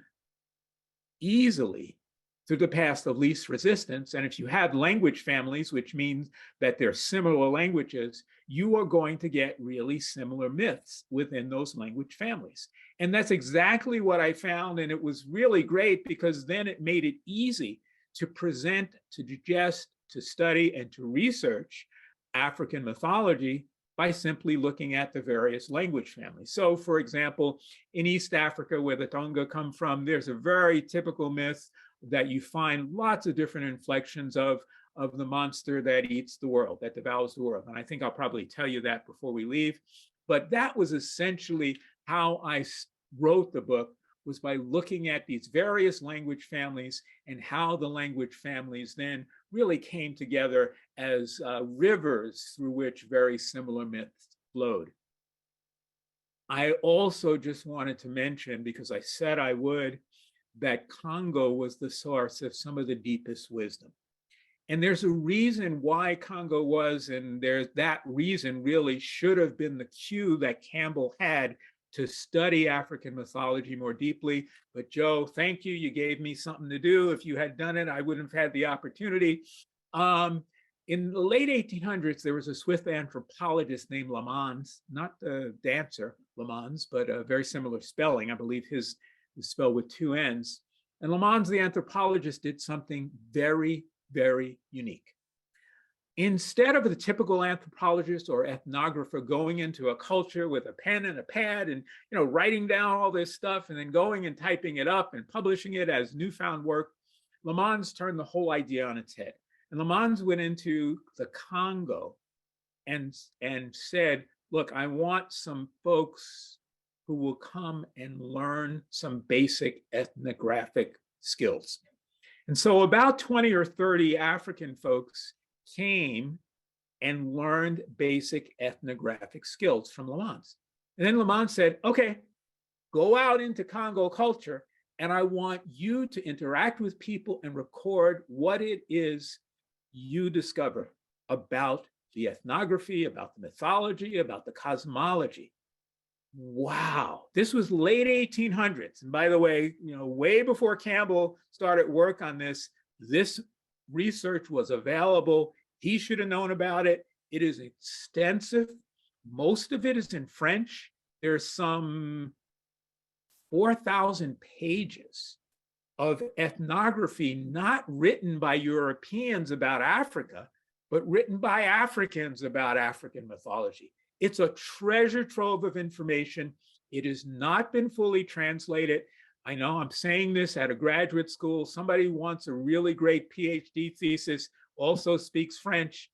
easily through the path of least resistance. And if you have language families, which means that they're similar languages, you are going to get really similar myths within those language families. And that's exactly what I found. And it was really great, because then it made it easy to present, to digest, to study, and to research African mythology by simply looking at the various language families. So, for example, in East Africa, where the Tonga come from, there's a very typical myth that you find lots of different inflections of the monster that eats the world, that devours the world. And I think I'll probably tell you that before we leave. But that was essentially how I wrote the book, was by looking at these various language families and how the language families then really came together as rivers through which very similar myths flowed. I also just wanted to mention, because I said I would, that Congo was the source of some of the deepest wisdom. And there's a reason why Congo was, and there's that reason really should have been the cue that Campbell had to study African mythology more deeply. But Joe, thank you. You gave me something to do. If you had done it, I wouldn't have had the opportunity. In the late 1800s, there was a Swiss anthropologist named Lamans, not the dancer Lamans, but a very similar spelling. I believe his is spelled with two N's. And Lamans, the anthropologist, did something very, very unique. Instead of the typical anthropologist or ethnographer going into a culture with a pen and a pad and writing down all this stuff and then going and typing it up and publishing it as newfound work, Lamans turned the whole idea on its head. And Lamans went into the Congo and said, look, I want some folks who will come and learn some basic ethnographic skills. And so about 20 or 30 African folks came and learned basic ethnographic skills from Lamans. And then Lamans said, okay, go out into Congo culture, and I want you to interact with people and record what it is you discover about the ethnography, about the mythology, about the cosmology. Wow, this was late 1800s. And by the way, way before Campbell started work on this, this research was available. He should have known about it. It is extensive. Most of it is in French. There's some 4,000 pages of ethnography, not written by Europeans about Africa, but written by Africans about African mythology. It's a treasure trove of information. It has not been fully translated. I know I'm saying this at a graduate school. Somebody wants a really great PhD thesis, also speaks French.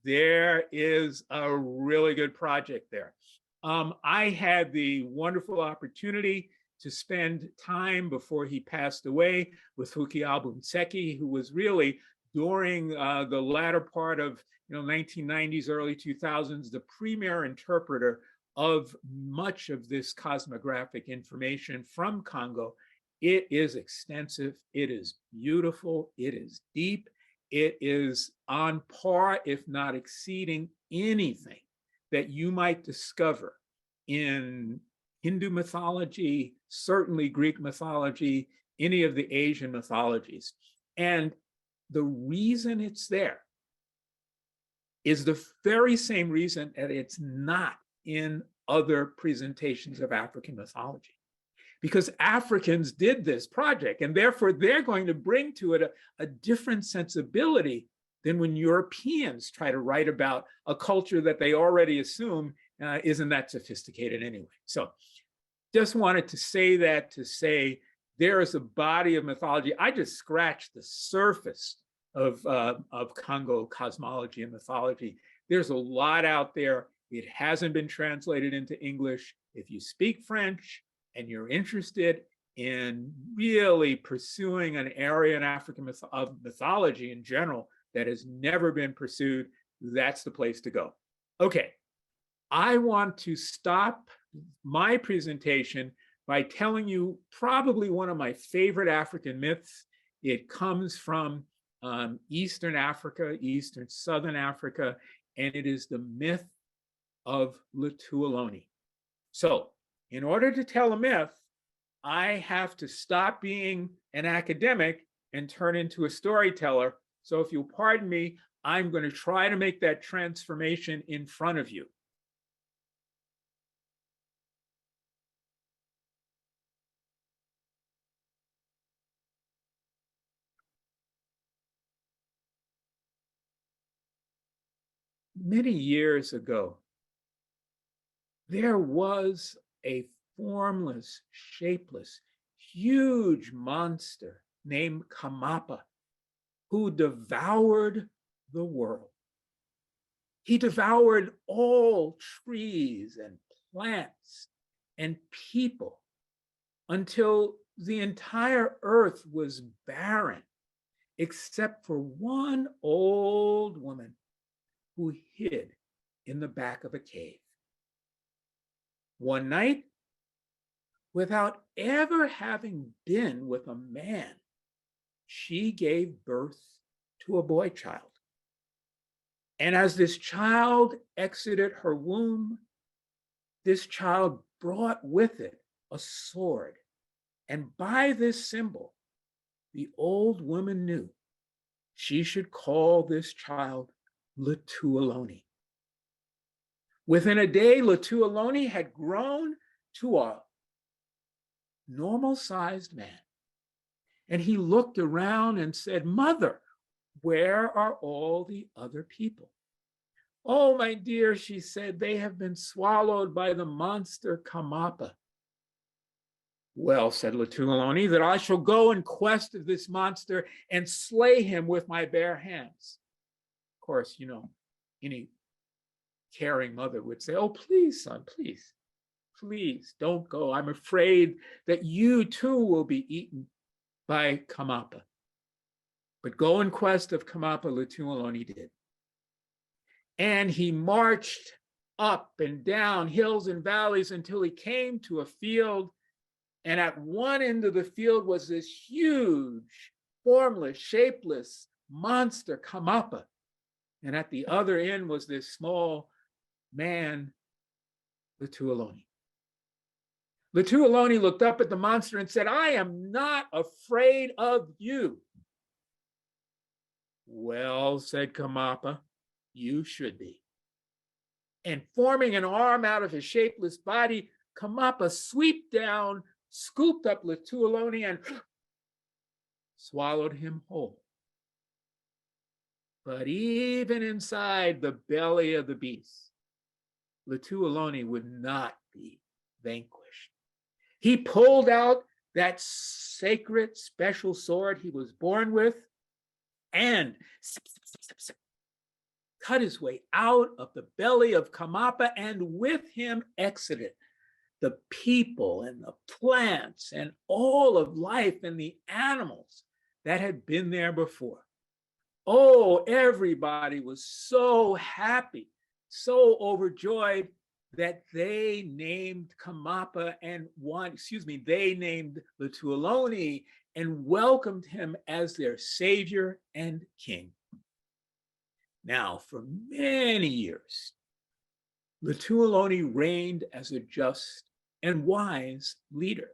There is a really good project there. I had the wonderful opportunity to spend time before he passed away with Hukiabu Nseki, who was really during the latter part of 1990s, early 2000s, the premier interpreter of much of this cosmographic information from Congo. It is extensive, it is beautiful, it is deep, it is on par, if not exceeding anything that you might discover in Hindu mythology, certainly Greek mythology, any of the Asian mythologies. And the reason it's there is the very same reason that it's not in other presentations of African mythology. Because Africans did this project, and therefore they're going to bring to it a different sensibility than when Europeans try to write about a culture that they already assume isn't that sophisticated anyway. So just wanted to say that to say there is a body of mythology. I just scratched the surface of Congo cosmology and mythology. There's a lot out there. It hasn't been translated into English. If you speak French and you're interested in really pursuing an area in African mythology in general that has never been pursued, that's the place to go. Okay, I want to stop my presentation by telling you probably one of my favorite African myths. It comes from Eastern Africa, Eastern Southern Africa, and it is the myth of Lutuoloni. So in order to tell a myth, I have to stop being an academic and turn into a storyteller. So if you'll pardon me, I'm going to try to make that transformation in front of you. Many years ago, there was a formless, shapeless, huge monster named Kamapa who devoured the world. He devoured all trees and plants and people until the entire earth was barren, except for one old woman who hid in the back of a cave. One night, without ever having been with a man, she gave birth to a boy child. And as this child exited her womb, this child brought with it a sword. And by this symbol, the old woman knew she should call this child Litualoni. Within a day, Litualoni had grown to a normal-sized man. And he looked around and said, "Mother, where are all the other people?" "Oh, my dear," she said, "they have been swallowed by the monster Kamapa." "Well," said Litualoni, "that I shall go in quest of this monster and slay him with my bare hands." Of course, any caring mother would say, "Oh, please, son, please, please don't go. I'm afraid that you too will be eaten by Kamapa." But go in quest of Kamapa, Litualoni did. And he marched up and down hills and valleys until he came to a field. And at one end of the field was this huge, formless, shapeless monster, Kamapa. And at the other end was this small man, Litualoni. Litualoni looked up at the monster and said, "I am not afraid of you." "Well," said Kamapa, "you should be." And forming an arm out of his shapeless body, Kamapa swooped down, scooped up Litualoni, and swallowed him whole. But even inside the belly of the beast, Litualoni would not be vanquished. He pulled out that sacred special sword he was born with and cut his way out of the belly of Kamapa, and with him exited the people and the plants and all of life and the animals that had been there before. Oh, everybody was so happy, so overjoyed that they named Kamapa and they named Litualoni and welcomed him as their savior and king. Now, for many years, Litualoni reigned as a just and wise leader.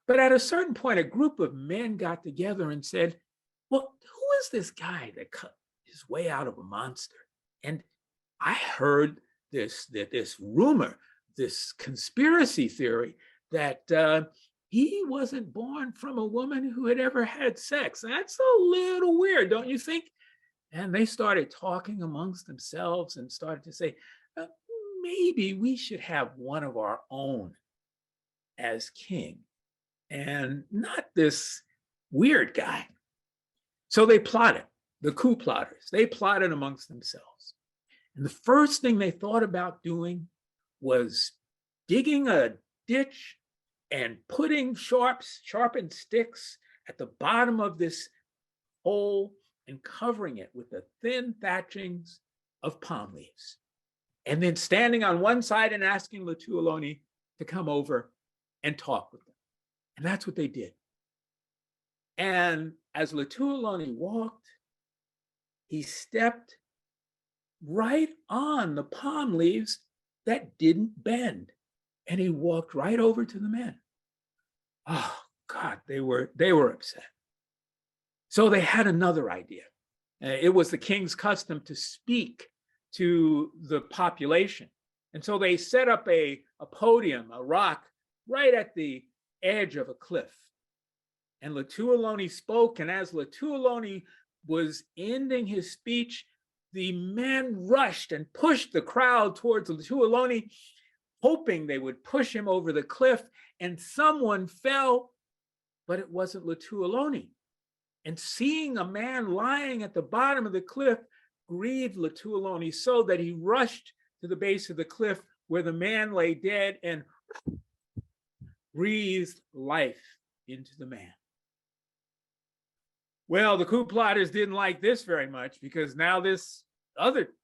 But at a certain point, a group of men got together and said, "Well, who is this guy that cut his way out of a monster? And I heard this rumor, this conspiracy theory that he wasn't born from a woman who had ever had sex. That's a little weird, don't you think?" And they started talking amongst themselves and started to say, maybe we should have one of our own as king and not this weird guy. So they plotted, the coup plotters, they plotted amongst themselves. And the first thing they thought about doing was digging a ditch and putting sharpened sticks at the bottom of this hole and covering it with the thin thatchings of palm leaves. And then standing on one side and asking Litualoni to come over and talk with them. And that's what they did. And as Litualoni walked, he stepped right on the palm leaves that didn't bend. And he walked right over to the men. Oh, God, they were upset. So they had another idea. It was the king's custom to speak to the population. And so they set up a podium, a rock, right at the edge of a cliff. And Litualoni spoke, and as Litualoni was ending his speech, the men rushed and pushed the crowd towards Litualoni, hoping they would push him over the cliff, and someone fell, but it wasn't Litualoni. And seeing a man lying at the bottom of the cliff grieved Litualoni so that he rushed to the base of the cliff where the man lay dead and breathed life into the man. Well, the coup plotters didn't like this very much, because now this other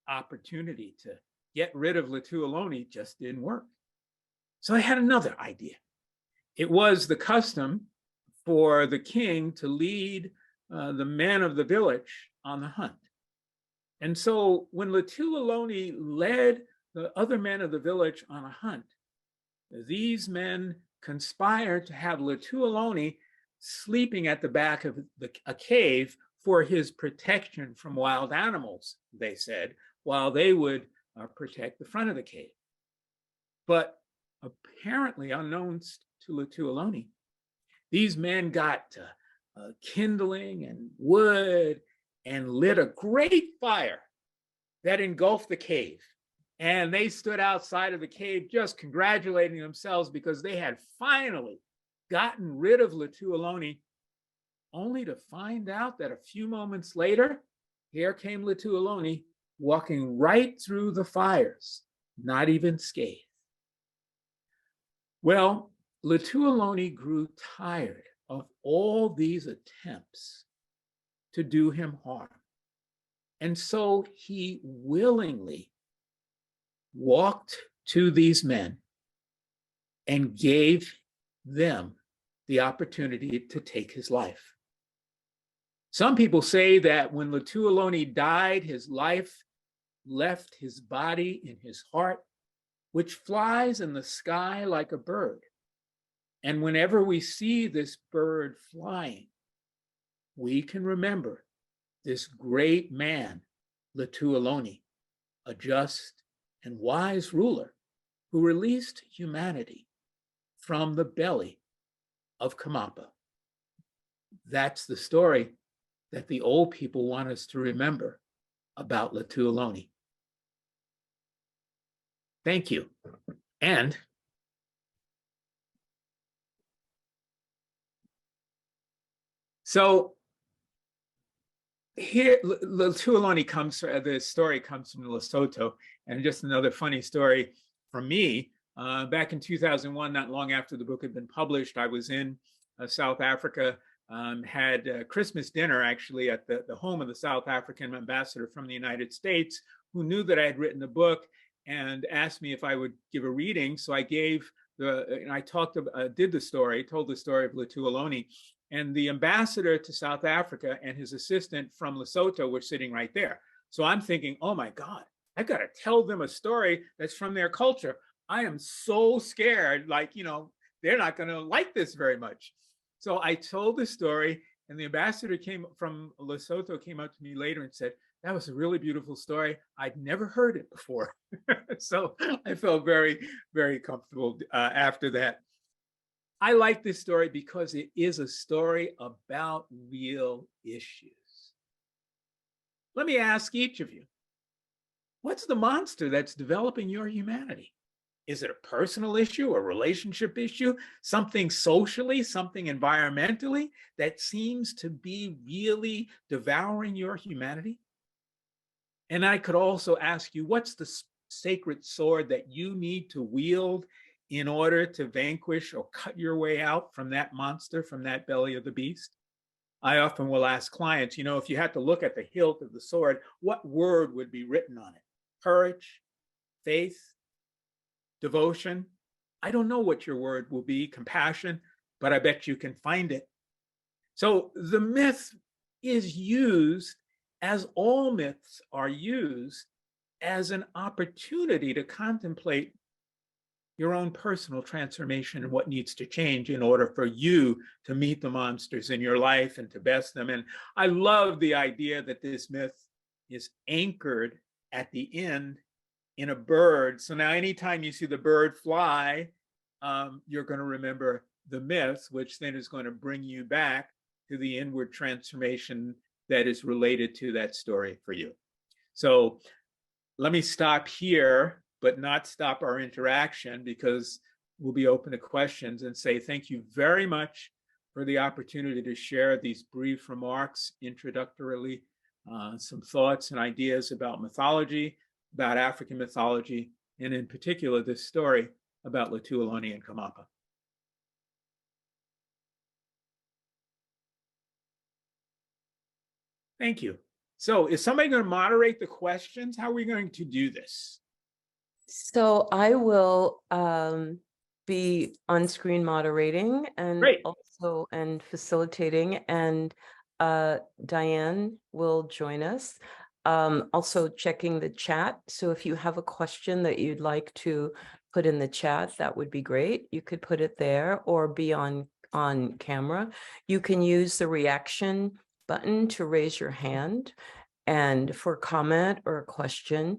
opportunity to get rid of Litualoni just didn't work. So they had another idea. It was the custom for the king to lead the men of the village on the hunt. And so when Latualoni led the other men of the village on a hunt, these men conspired to have Latualoni sleeping at the back of a cave for his protection from wild animals, they said, while they would protect the front of the cave. But apparently, unbeknownst to Latualoni, these men got kindling and wood and lit a great fire that engulfed the cave. And they stood outside of the cave just congratulating themselves because they had finally gotten rid of Latualoni, only to find out that a few moments later, here came Latualoni walking right through the fires, not even scathed. Well, Latualoni grew tired of all these attempts to do him harm. And so he willingly walked to these men and gave them the opportunity to take his life. Some people say that when Latualoni died, his life left his body in his heart, which flies in the sky like a bird. And whenever we see this bird flying, we can remember this great man, Latualoni, a just and wise ruler who released humanity from the belly of Kamapa. That's the story that the old people want us to remember about Latualoni. Thank you. And so here, Latualoni comes, the story comes from Lesotho. And just another funny story from me, back in 2001, not long after the book had been published, I was in South Africa, had Christmas dinner actually at the home of the South African ambassador from the United States, who knew that I had written a book and asked me if I would give a reading. So I gave I did the story, told the story of Latualoni. And the ambassador to South Africa and his assistant from Lesotho were sitting right there. So I'm thinking, oh my God, I've got to tell them a story that's from their culture. I am so scared, like, they're not going to like this very much. So I told the story, and the ambassador from Lesotho came up to me later and said, that was a really beautiful story. I'd never heard it before. So I felt very, very comfortable after that. I like this story because it is a story about real issues. Let me ask each of you, what's the monster that's developing your humanity? Is it a personal issue, a relationship issue, something socially, something environmentally that seems to be really devouring your humanity? And I could also ask you, what's the sacred sword that you need to wield in order to vanquish or cut your way out from that monster, from that belly of the beast? I often will ask clients, if you had to look at the hilt of the sword, what word would be written on it? Courage, faith, devotion? I don't know what your word will be, compassion, but I bet you can find it. So the myth is used, as all myths are used, as an opportunity to contemplate your own personal transformation and what needs to change in order for you to meet the monsters in your life and to best them. And I love the idea that this myth is anchored at the end in a bird. So now anytime you see the bird fly, you're going to remember the myth, which then is going to bring you back to the inward transformation that is related to that story for you. So let me stop here, but not stop our interaction, because we'll be open to questions, and say thank you very much for the opportunity to share these brief remarks introductorily, some thoughts and ideas about mythology, about African mythology, and in particular, this story about Latualoni and Kamapa. Thank you. So is somebody going to moderate the questions? How are we going to do this? So I will be on screen moderating and Great. also facilitating. And Diane will join us. Also checking the chat. So if you have a question that you'd like to put in the chat, that would be great. You could put it there or be on camera. You can use the reaction button to raise your hand and for comment or a question,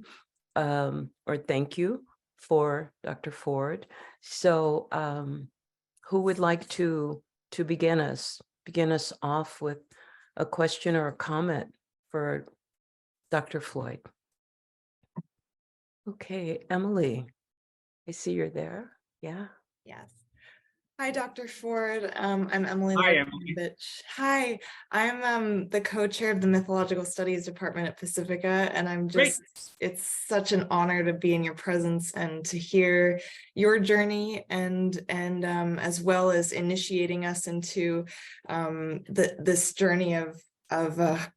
or thank you for Dr. Ford. So who would like to begin us off with a question or a comment for Dr. Floyd? Okay, Emily, I see you're there. Yeah. Yes. Hi, Dr. Ford. I'm Emily. Hi, Emily. Hi, I'm the co-chair of the Mythological Studies Department at Pacifica, and I'm Great. it's such an honor to be in your presence and to hear your journey and as well as initiating us into this journey of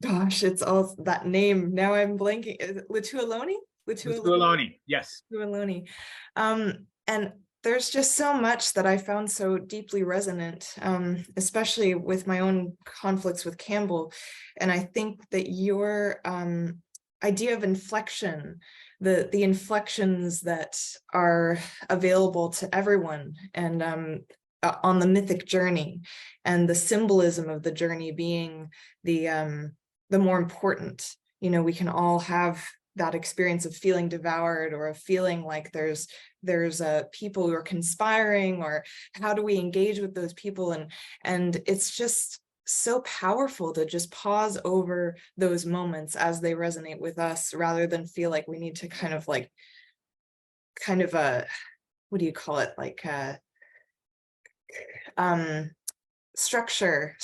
gosh, it's all that name. Now I'm blanking. Is it Lutuoloni? Lutuoloni, yes. Lutuoloni. And there's just so much that I found so deeply resonant, especially with my own conflicts with Campbell. And I think that your idea of inflection, the inflections that are available to everyone and on the mythic journey, and the symbolism of the journey being the more important. You know, we can all have that experience of feeling devoured or of feeling like there's people who are conspiring, or how do we engage with those people, and it's just so powerful to just pause over those moments as they resonate with us, rather than feel like we need to kind of what do you call it, like structure,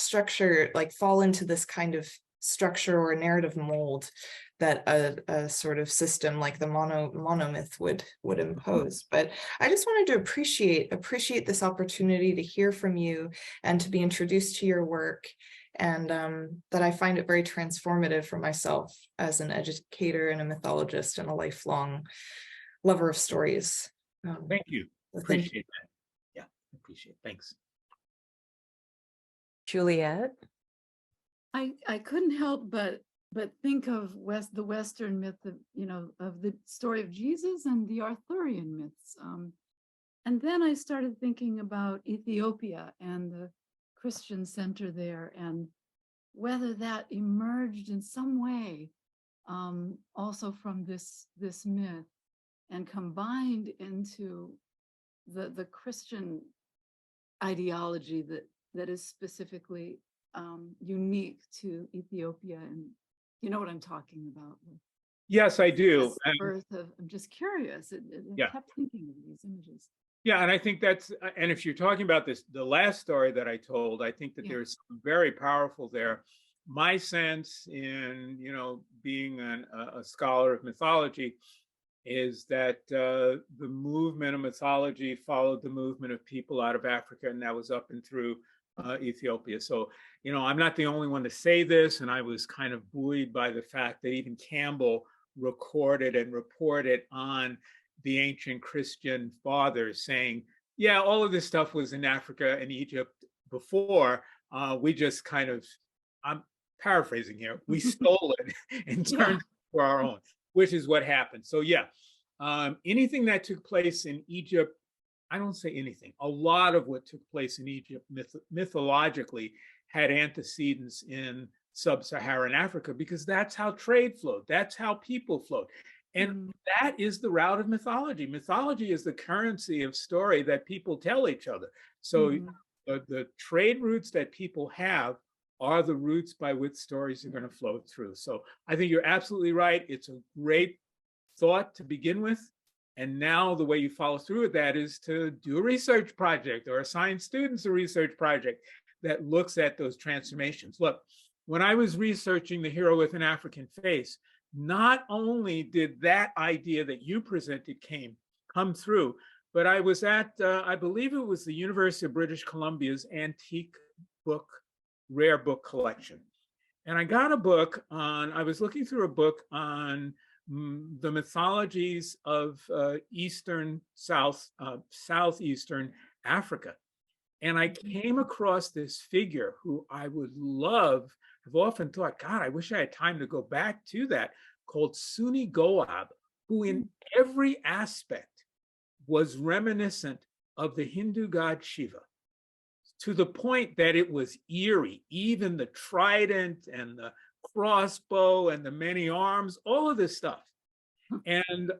like fall into this kind of structure or narrative mold that a sort of system like the monomyth would impose. But I just wanted to appreciate this opportunity to hear from you and to be introduced to your work, and that I find it very transformative for myself as an educator and a mythologist and a lifelong lover of stories. Thank you. Appreciate that. Yeah, appreciate it. Thanks. Juliet? I couldn't help but think of the Western myth of, of the story of Jesus and the Arthurian myths. And then I started thinking about Ethiopia and the Christian center there, and whether that emerged in some way also from this myth and combined into the Christian ideology that is specifically unique to Ethiopia. And you know what I'm talking about? Yes, I do. Birth of, I'm just curious. I kept thinking of these images. Yeah, and I think that's, and if you're talking about the last story that I told, I think that there's something very powerful there. My sense in, being a scholar of mythology is that the movement of mythology followed the movement of people out of Africa, and that was up and through Ethiopia. So, I'm not the only one to say this, and I was kind of buoyed by the fact that even Campbell recorded and reported on the ancient Christian fathers saying, yeah, all of this stuff was in Africa and Egypt before. We just kind of, I'm paraphrasing here, we stole it and turned it for our own, which is what happened. So yeah, anything that took place in Egypt, I don't say anything, a lot of what took place in Egypt mythologically had antecedents in sub-Saharan Africa, because that's how trade flowed, that's how people flowed. And that is the route of mythology. Mythology is the currency of story that people tell each other. So the trade routes that people have are the routes by which stories are going to flow through. So I think you're absolutely right. It's a great thought to begin with. And now the way you follow through with that is to do a research project or assign students a research project that looks at those transformations. Look, when I was researching The Hero with an African Face, not only did that idea that you presented come through, but I was at, I believe it was the University of British Columbia's antique book, rare book collection. And I got a book on, I was looking through a book on the mythologies of southeastern Africa. And I came across this figure who I would love have often thought, God, I wish I had time to go back to that, called Sunni Goab, who in every aspect was reminiscent of the Hindu god Shiva, to the point that it was eerie. Even the trident and the crossbow and the many arms, all of this stuff. And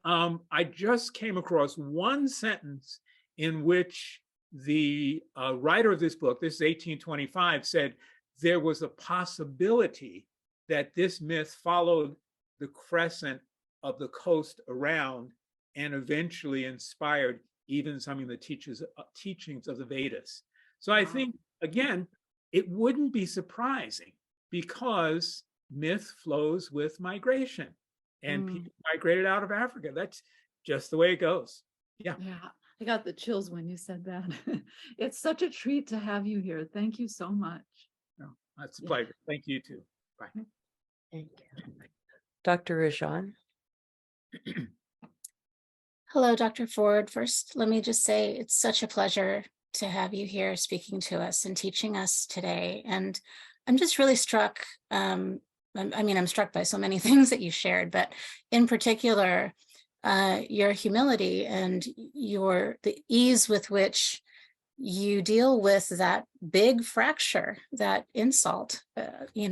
I just came across one sentence in which the writer of this book, this is 1825, said there was a possibility that this myth followed the crescent of the coast around and eventually inspired even some of the teachings of the Vedas. So I think, again, it wouldn't be surprising because myth flows with migration, and people migrated out of Africa. That's just the way it goes. Yeah. Yeah, I got the chills when you said that. It's such a treat to have you here. Thank you so much. No, that's a pleasure. Thank you too. Bye. Thank you. Dr. Rajan. Hello, Dr. Ford. First, let me just say it's such a pleasure to have you here speaking to us and teaching us today. And I'm just really struck. I'm struck by so many things that you shared, but in particular, your humility and the ease with which you deal with that big fracture, that insult, that you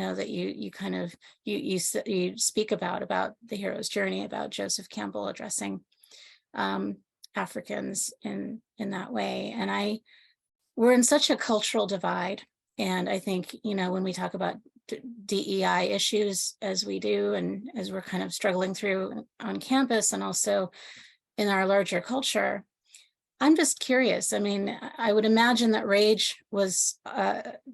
speak about the hero's journey, about Joseph Campbell addressing Africans in that way. And we're in such a cultural divide. And I think, when we talk about DEI issues as we do, and as we're kind of struggling through on campus and also in our larger culture, I'm just curious. I mean, I would imagine that rage was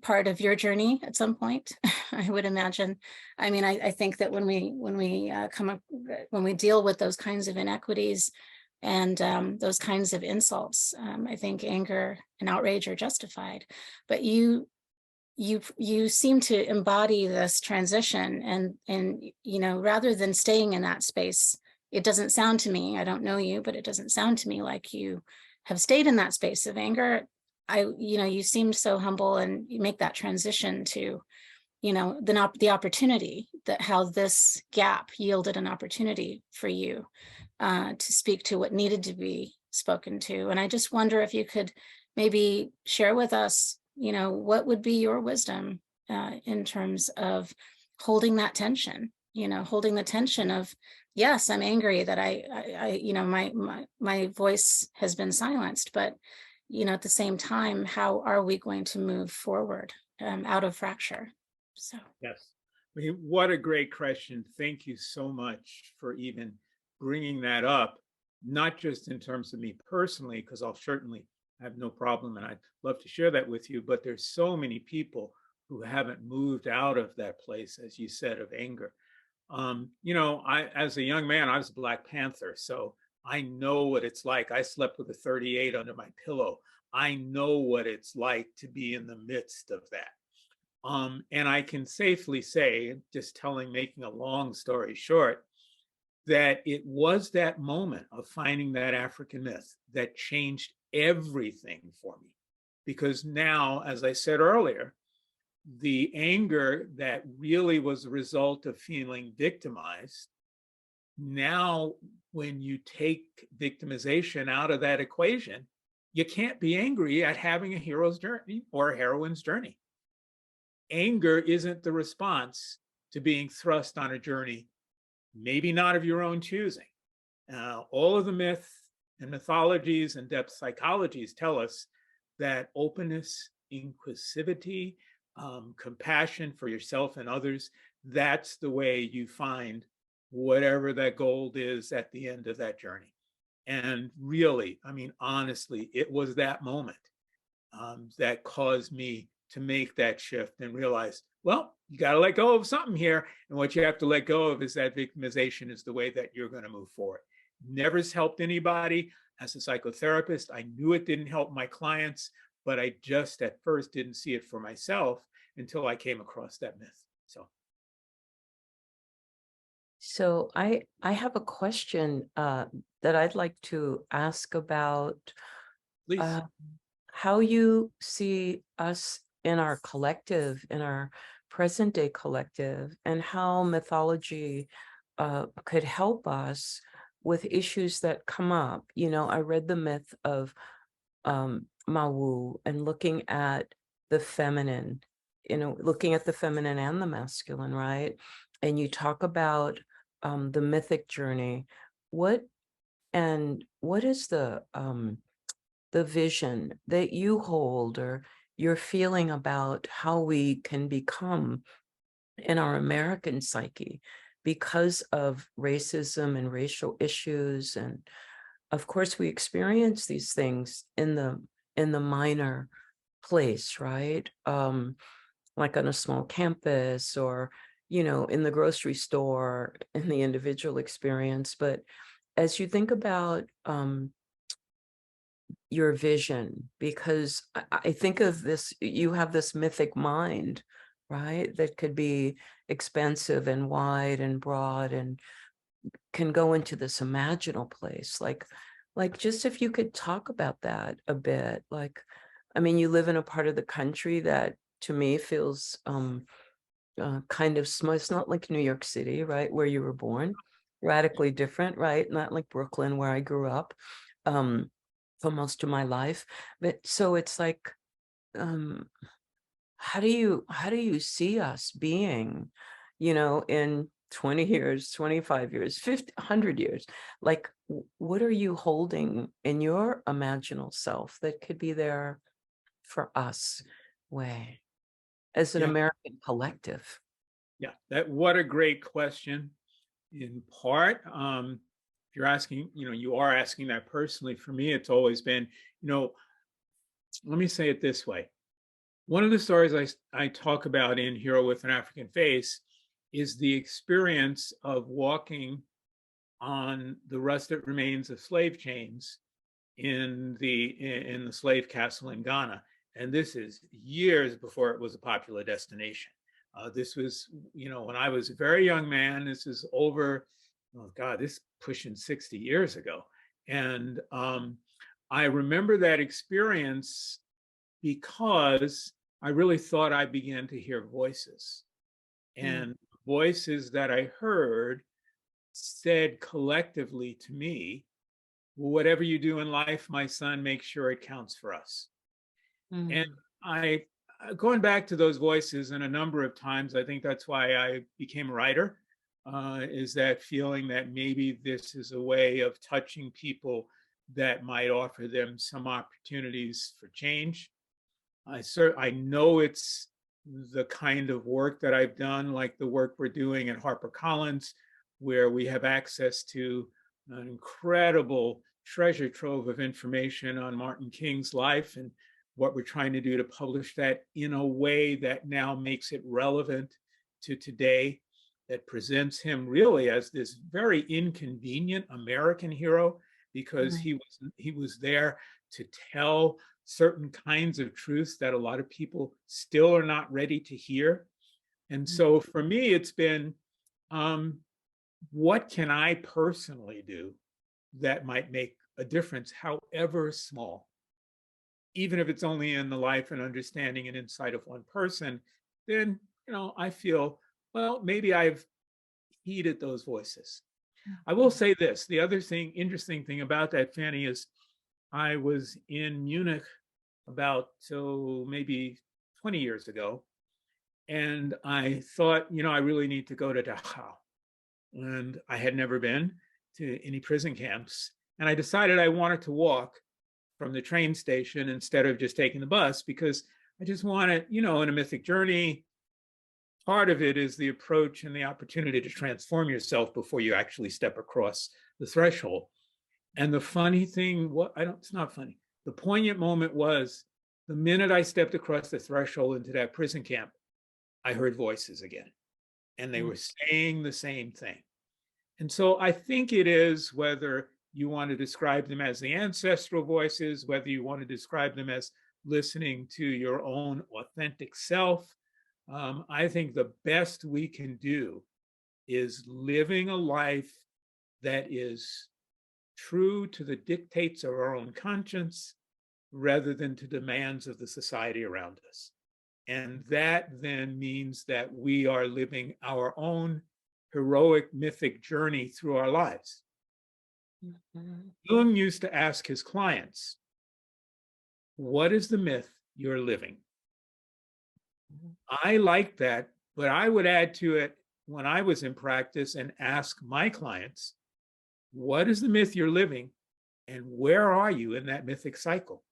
part of your journey at some point. I would imagine. I mean, I think that when we deal with those kinds of inequities and those kinds of insults, I think anger and outrage are justified. But you seem to embody this transition, and rather than staying in that space, it doesn't sound to me, I don't know you, but it doesn't sound to me like you have stayed in that space of anger. You seemed so humble, and you make that transition to, the opportunity, that how this gap yielded an opportunity for you to speak to what needed to be spoken to. And I just wonder if you could maybe share with us, what would be your wisdom in terms of holding that tension, holding the tension of, yes, I'm angry that my voice has been silenced, but, at the same time, how are we going to move forward out of fracture? So. Yes. I mean, what a great question. Thank you so much for even bringing that up, not just in terms of me personally, because I'll certainly have no problem and I'd love to share that with you, but there's so many people who haven't moved out of that place, as you said, of anger. As a young man, I was a Black Panther, so I know what it's like. I slept with a 38 under my pillow. I know what it's like to be in the midst of that. And I can safely say, making a long story short, that it was that moment of finding that African myth that changed everything for me. Because now, as I said earlier, the anger that really was a result of feeling victimized, now when you take victimization out of that equation, you can't be angry at having a hero's journey or a heroine's journey. Anger isn't the response to being thrust on a journey, maybe not of your own choosing. All of the myths and mythologies and depth psychologies tell us that openness, inclusivity, compassion for yourself and others, that's the way you find whatever that gold is at the end of that journey. And really, honestly, it was that moment that caused me to make that shift and realize, well, you got to let go of something here. And what you have to let go of is that victimization is the way that you're going to move forward. Never has helped anybody. As a psychotherapist, I knew it didn't help my clients, but I just at first didn't see it for myself until I came across that myth. So I have a question that I'd like to ask about how you see us in our collective, in our present day collective and how mythology could help us with issues that come up. You know, I read the myth of Mawu and looking at the feminine, you know, looking at the feminine and the masculine, right? And you talk about the mythic journey. What is the vision that you hold or your feeling about how we can become in our American psyche because of racism and racial issues? And of course we experience these things in the minor place, right? Like on a small campus, or you know, in the grocery store, in the individual experience. But as you think about your vision, because I think of this, you have this mythic mind, right? That could be expansive and wide and broad and can go into this imaginal place. Like just if you could talk about that a bit. Like, I mean, you live in a part of the country that to me feels kind of small. It's not like New York City, right, where you were born. Radically different, right? Not like Brooklyn, where I grew up for most of my life. But so it's like, how do you see us being, you know, in 20 years, 25 years, 50, 100 years? Like, what are you holding in your imaginal self that could be there for us way as an Yeah. American collective? Yeah, what a great question. In part, if you're asking, you know, you are asking that personally. For me, it's always been, you know, let me say it this way. One of the stories I talk about in Hero with an African Face is the experience of walking on the rusted remains of slave chains in the slave castle in Ghana. And this is years before it was a popular destination. This was, you know, when I was a very young man. This is over, oh God, this pushing 60 years ago. And I remember that experience because I really thought I began to hear voices. And voices that I heard said collectively to me, whatever you do in life, my son, make sure it counts for us. And I, going back to those voices, and a number of times, I think that's why I became a writer, is that feeling that maybe this is a way of touching people that might offer them some opportunities for change. I know it's the kind of work that I've done, like the work we're doing at HarperCollins, where we have access to an incredible treasure trove of information on Martin King's life, and what we're trying to do to publish that in a way that now makes it relevant to today, that presents him really as this very inconvenient American hero, because he was there to tell certain kinds of truths that a lot of people still are not ready to hear. And so for me, it's been, what can I personally do that might make a difference, however small? Even if it's only in the life and understanding and insight of one person, then, you know, I feel, well, maybe I've heeded those voices. I will say this, the other thing, interesting thing about that, Fanny, is I was in Munich about, maybe 20 years ago, and I thought, you know, I really need to go to Dachau. And I had never been to any prison camps. And I decided I wanted to walk from the train station instead of just taking the bus, because I just wanted, you know, in a mythic journey, part of it is the approach and the opportunity to transform yourself before you actually step across the threshold. And the funny thing, it's not funny. The poignant moment was the minute I stepped across the threshold into that prison camp, I heard voices again, and they were saying the same thing. And so I think it is, whether you want to describe them as the ancestral voices, whether you want to describe them as listening to your own authentic self, I think the best we can do is living a life that is true to the dictates of our own conscience rather than to demands of the society around us. And that then means that we are living our own heroic mythic journey through our lives. Jung used to ask his clients, what is the myth you're living? I like that, but I would add to it when I was in practice and ask my clients, what is the myth you're living and where are you in that mythic cycle?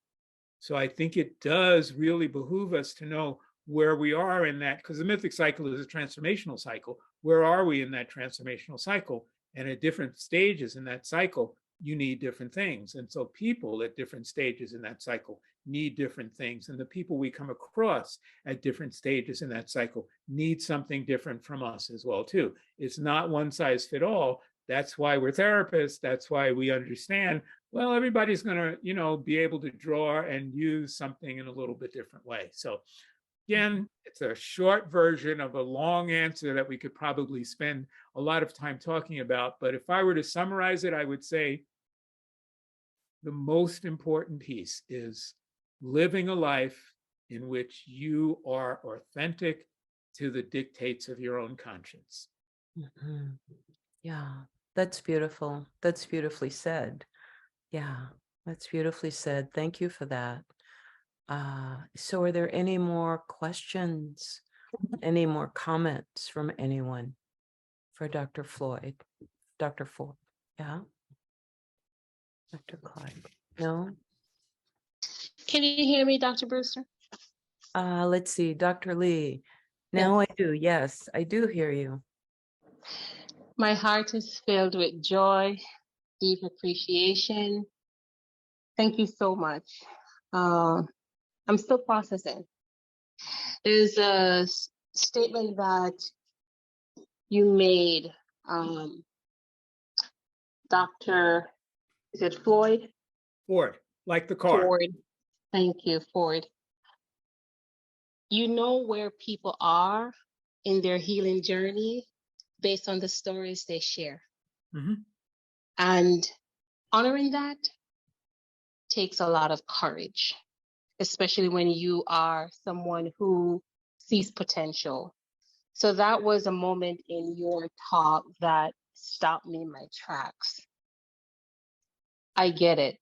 So I think it does really behoove us to know where we are in that, because the mythic cycle is a transformational cycle. Where are we in that transformational cycle? And at different stages in that cycle, you need different things. And so people at different stages in that cycle need different things. And the people we come across at different stages in that cycle need something different from us as well, too. It's not one size fit all. That's why we're therapists. That's why we understand, well, everybody's going to, be able to draw and use something in a little bit different way. So again, it's a short version of a long answer that we could probably spend a lot of time talking about. But if I were to summarize it, I would say the most important piece is living a life in which you are authentic to the dictates of your own conscience. Yeah, that's beautiful. That's beautifully said. Yeah, that's beautifully said. Thank you for that. So are there any more questions, any more comments from anyone for Dr. Floyd? Dr. Ford, yeah? Dr. Clyde, no? Can you hear me, Dr. Brewster? Let's see, Dr. Lee. Now I do, yes, I do hear you. My heart is filled with joy, deep appreciation. Thank you so much. I'm still processing. There's a statement that you made, Dr. Is it Floyd? Ford, like the car. Ford. Thank you, Ford. You know where people are in their healing journey based on the stories they share. And honoring that takes a lot of courage, especially when you are someone who sees potential. So that was a moment in your talk that stopped me in my tracks. I get it.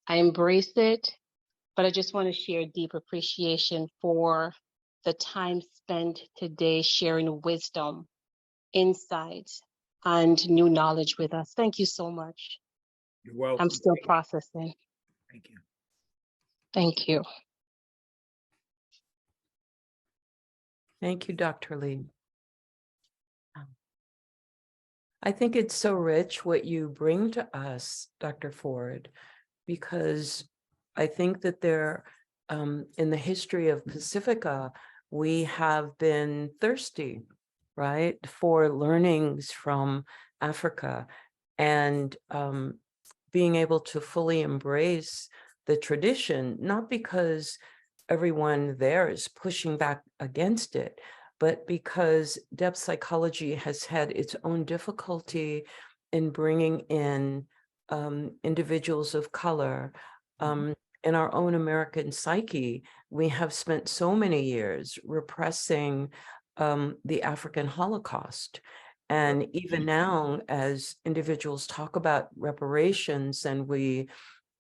I embrace it, but I just want to share deep appreciation for the time spent today sharing wisdom, insights, and new knowledge with us. Thank you so much. You're welcome. I'm still processing. Thank you. Thank you. Thank you, Dr. Lee. I think it's so rich what you bring to us, Dr. Ford, because I think that there, in the history of Pacifica, we have been thirsty, right, for learnings from Africa and being able to fully embrace the tradition, not because everyone there is pushing back against it, but because depth psychology has had its own difficulty in bringing in individuals of color. In our own American psyche, we have spent so many years repressing the African Holocaust. And even now, as individuals talk about reparations and we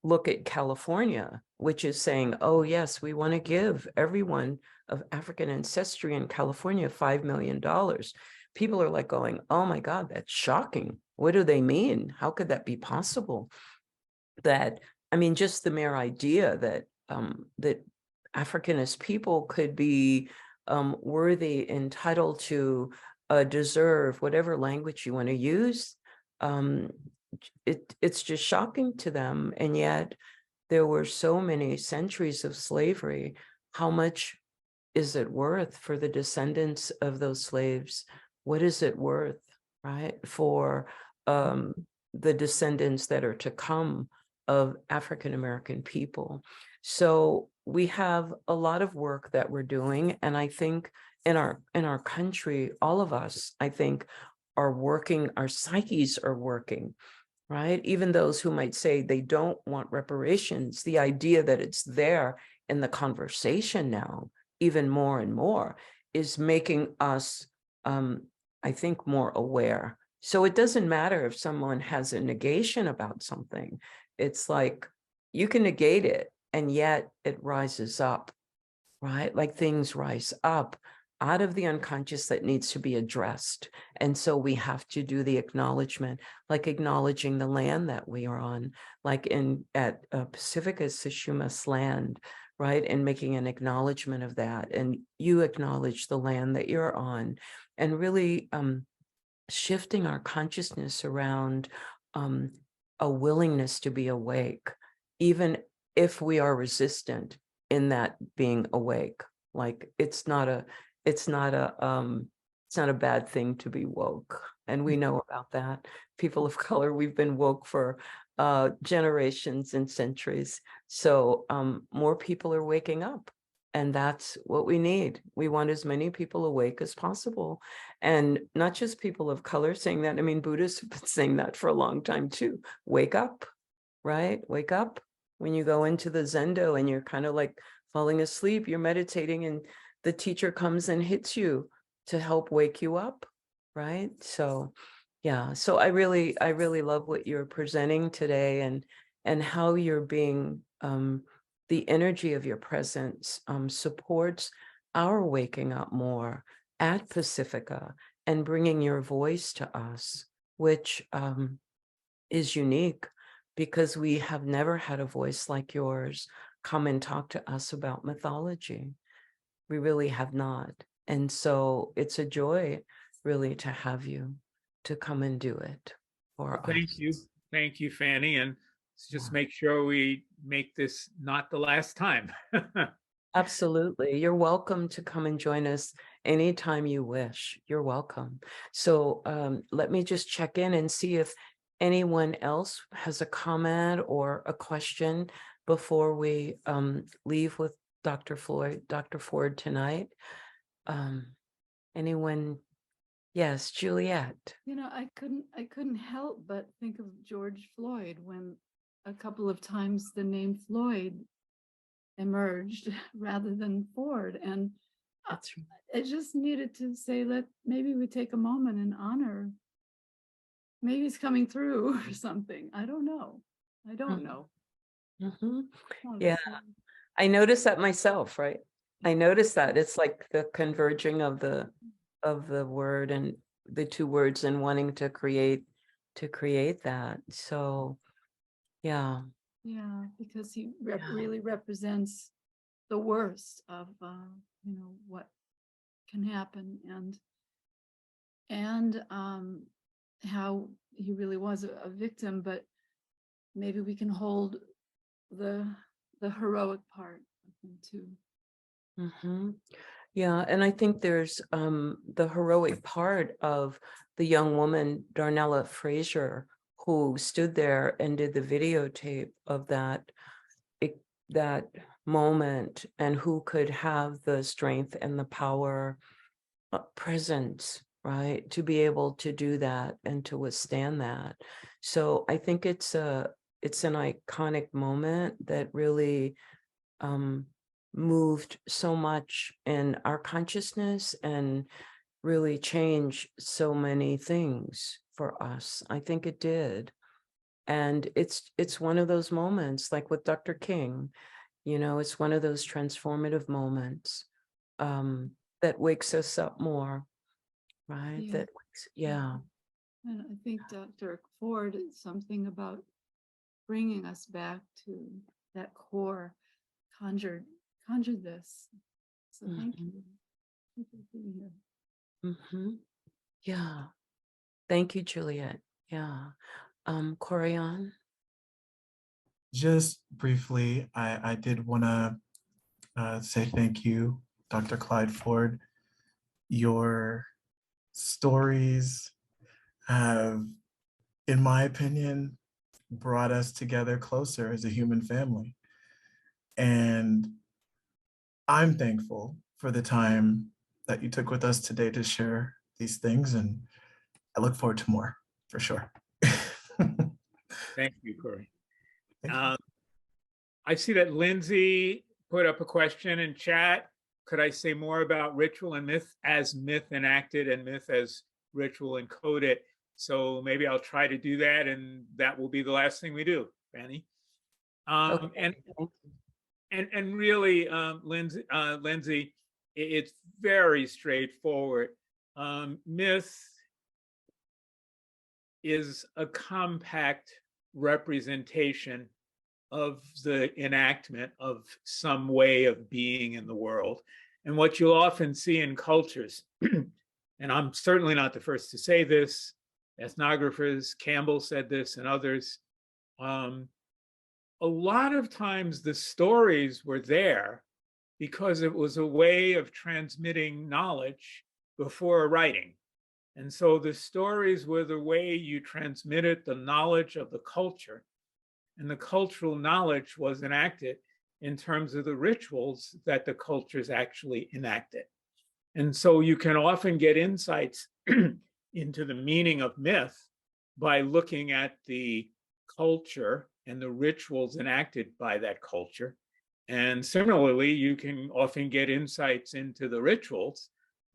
look at California, which is saying, oh, yes, we want to give everyone of African ancestry in California $5 million. People are like going, oh, my God, that's shocking. What do they mean? How could that be possible? That, I mean, just the mere idea that that Africanist people could be worthy, entitled to, deserve, whatever language you want to use, it's just shocking to them. And yet there were so many centuries of slavery. How much is it worth for the descendants of those slaves? What is it worth, right, for the descendants that are to come of African American people? So we have a lot of work that we're doing, and I think in our country, all of us, I think, are working, our psyches are working, right? Even those who might say they don't want reparations, the idea that it's there in the conversation now even more and more is making us, I think, more aware. So it doesn't matter if someone has a negation about something. It's like you can negate it and yet it rises up, right? Like things rise up out of the unconscious that needs to be addressed. And so we have to do the acknowledgement, like acknowledging the land that we are on, like at Pacifica, Sishumas land, right? And making an acknowledgement of that. And you acknowledge the land that you're on, and really shifting our consciousness around a willingness to be awake, even if we are resistant in that being awake. Like it's not a bad thing to be woke. And we know about that. People of color, we've been woke for generations and centuries. So more people are waking up. And that's what we need. We want as many people awake as possible. And not just people of color saying that. I mean, Buddhists have been saying that for a long time too. Wake up, right? Wake up. When you go into the Zendo and you're kind of like falling asleep, you're meditating and the teacher comes and hits you to help wake you up, right? So yeah, so I really love what you're presenting today, and how you're being the energy of your presence supports our waking up more at Pacifica and bringing your voice to us, which is unique because we have never had a voice like yours come and talk to us about mythology. We really have not. And so it's a joy really to have you to come and do it for us. Thank you, Fanny. And just make sure we make this not the last time. Absolutely. You're welcome to come and join us anytime you wish. You're welcome. So let me just check in and see if anyone else has a comment or a question before we leave with Dr. Ford tonight. Anyone? Yes, Juliet. You know, I couldn't help but think of George Floyd when a couple of times the name Floyd emerged rather than Ford. And That's right. I just needed to say, maybe we take a moment and honor. Maybe it's coming through or something. I don't know. I don't know. Mm-hmm. Yeah, I noticed that myself, right? I noticed that it's like the converging of the word and the two words and wanting to create that. So yeah. Yeah, because he really represents the worst of you know, what can happen, and how he really was a victim, but maybe we can hold the heroic part of him too. Mm-hmm. Yeah, and I think there's the heroic part of the young woman, Darnella Frazier, who stood there and did the videotape of that moment, and who could have the strength and the power presence, right, to be able to do that and to withstand that. So I think it's an iconic moment that really moved so much in our consciousness and really changed so many things for us. I think it did. And it's one of those moments, like with Dr. King, you know, it's one of those transformative moments that wakes us up more, right? Yeah. And I think Dr. Ford is something about bringing us back to that core, conjured this. So thank you. Thank you for being here. Mm-hmm. Yeah. Thank you, Juliet. Yeah. Corian. Just briefly, I did want to say thank you, Dr. Clyde Ford. Your stories have, in my opinion, brought us together closer as a human family. And I'm thankful for the time that you took with us today to share these things, and I look forward to more, for sure. Thank you, Corey. I see that Lindsay put up a question in chat. could I say more about ritual and myth enacted and myth as ritual encoded? So maybe I'll try to do that, and that will be the last thing we do, Fanny. Okay. And really, Lindsay, it's very straightforward. Myth is a compact representation of the enactment of some way of being in the world. And what you'll often see in cultures, and I'm certainly not the first to say this, ethnographers, Campbell said this and others, a lot of times the stories were there because it was a way of transmitting knowledge before writing. And so the stories were the way you transmitted the knowledge of the culture. And the cultural knowledge was enacted in terms of the rituals that the cultures actually enacted. And so you can often get insights into the meaning of myth by looking at the culture and the rituals enacted by that culture. And similarly, you can often get insights into the rituals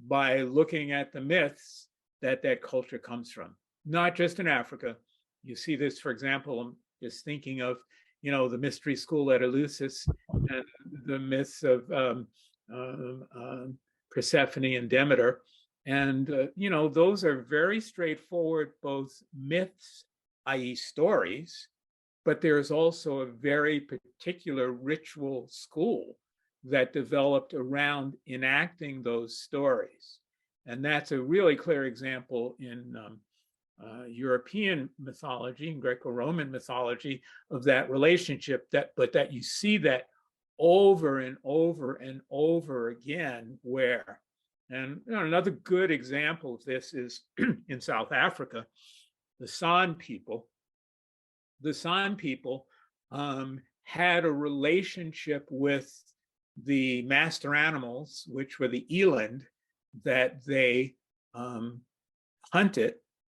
by looking at the myths that that culture comes from, not just in Africa. You see this, for example, I'm just thinking of, the mystery school at Eleusis and the myths of Persephone and Demeter. And, those are very straightforward, both myths, i.e. stories, but there's also a very particular ritual school that developed around enacting those stories. And that's a really clear example in European mythology and Greco-Roman mythology of that relationship, but that you see that over and over and over again where, and another good example of this is in South Africa, the San people. The San people had a relationship with the master animals, which were the eland, that they hunted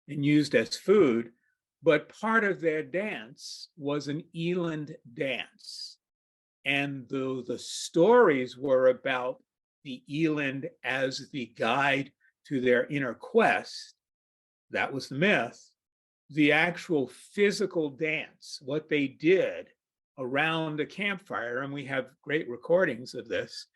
and used as food, but part of their dance was an eland dance. And the stories were about the eland as the guide to their inner quest. That was the myth. The actual physical dance, what they did around a campfire, and we have great recordings of this,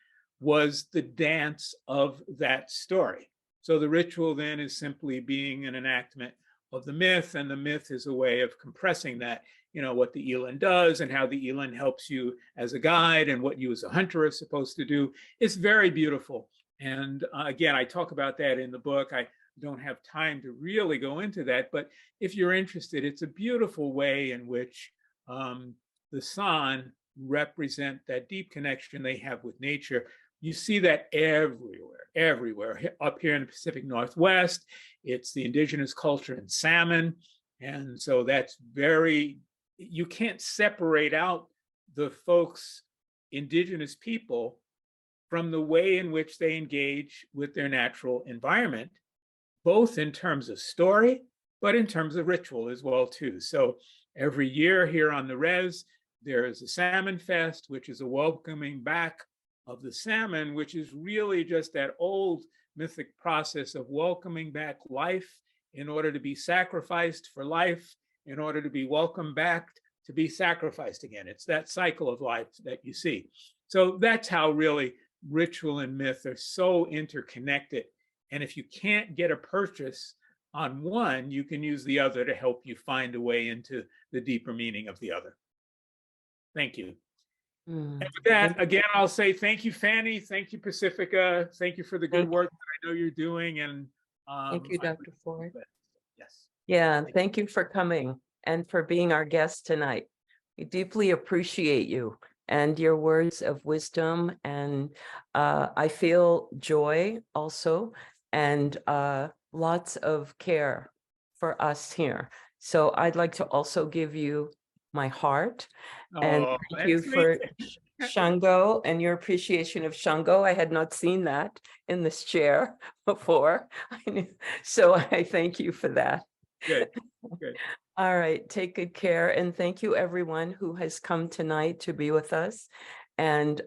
was the dance of that story. So the ritual then is simply being an enactment of the myth, and the myth is a way of compressing that, what the eland does and how the eland helps you as a guide and what you as a hunter are supposed to do. It's very beautiful. And again, I talk about that in the book. I don't have time to really go into that, but if you're interested, it's a beautiful way in which the San represent that deep connection they have with nature. You see that everywhere. Up here in the Pacific Northwest, it's the indigenous culture in salmon. And so that's you can't separate out the folks, indigenous people, from the way in which they engage with their natural environment, both in terms of story, but in terms of ritual as well, too. So every year here on the res, there is a Salmon Fest, which is a welcoming back of the salmon, which is really just that old mythic process of welcoming back life in order to be sacrificed for life, in order to be welcomed back to be sacrificed again. It's that cycle of life that you see. So that's how really ritual and myth are so interconnected. And if you can't get a purchase on one, you can use the other to help you find a way into the deeper meaning of the other. Thank you. And with that, again, I'll say thank you, Fanny. Thank you, Pacifica. Thank you for the good work that I know you're doing. And Thank you, Dr. Ford. Yes. Yeah, thank you for coming and for being our guest tonight. We deeply appreciate you and your words of wisdom. And I feel joy also, and lots of care for us here. So I'd like to also give you my heart. And thank you for Shango and your appreciation of Shango. I had not seen that in this chair before. So I thank you for that. Good. Good. All right, take good care. And thank you everyone who has come tonight to be with us. and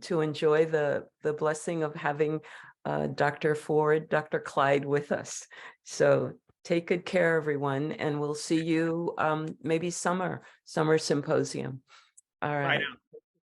to enjoy the blessing of having Dr. Ford, Dr. Clyde with us. So take good care, everyone, and we'll see you maybe summer symposium. All right. Bye now.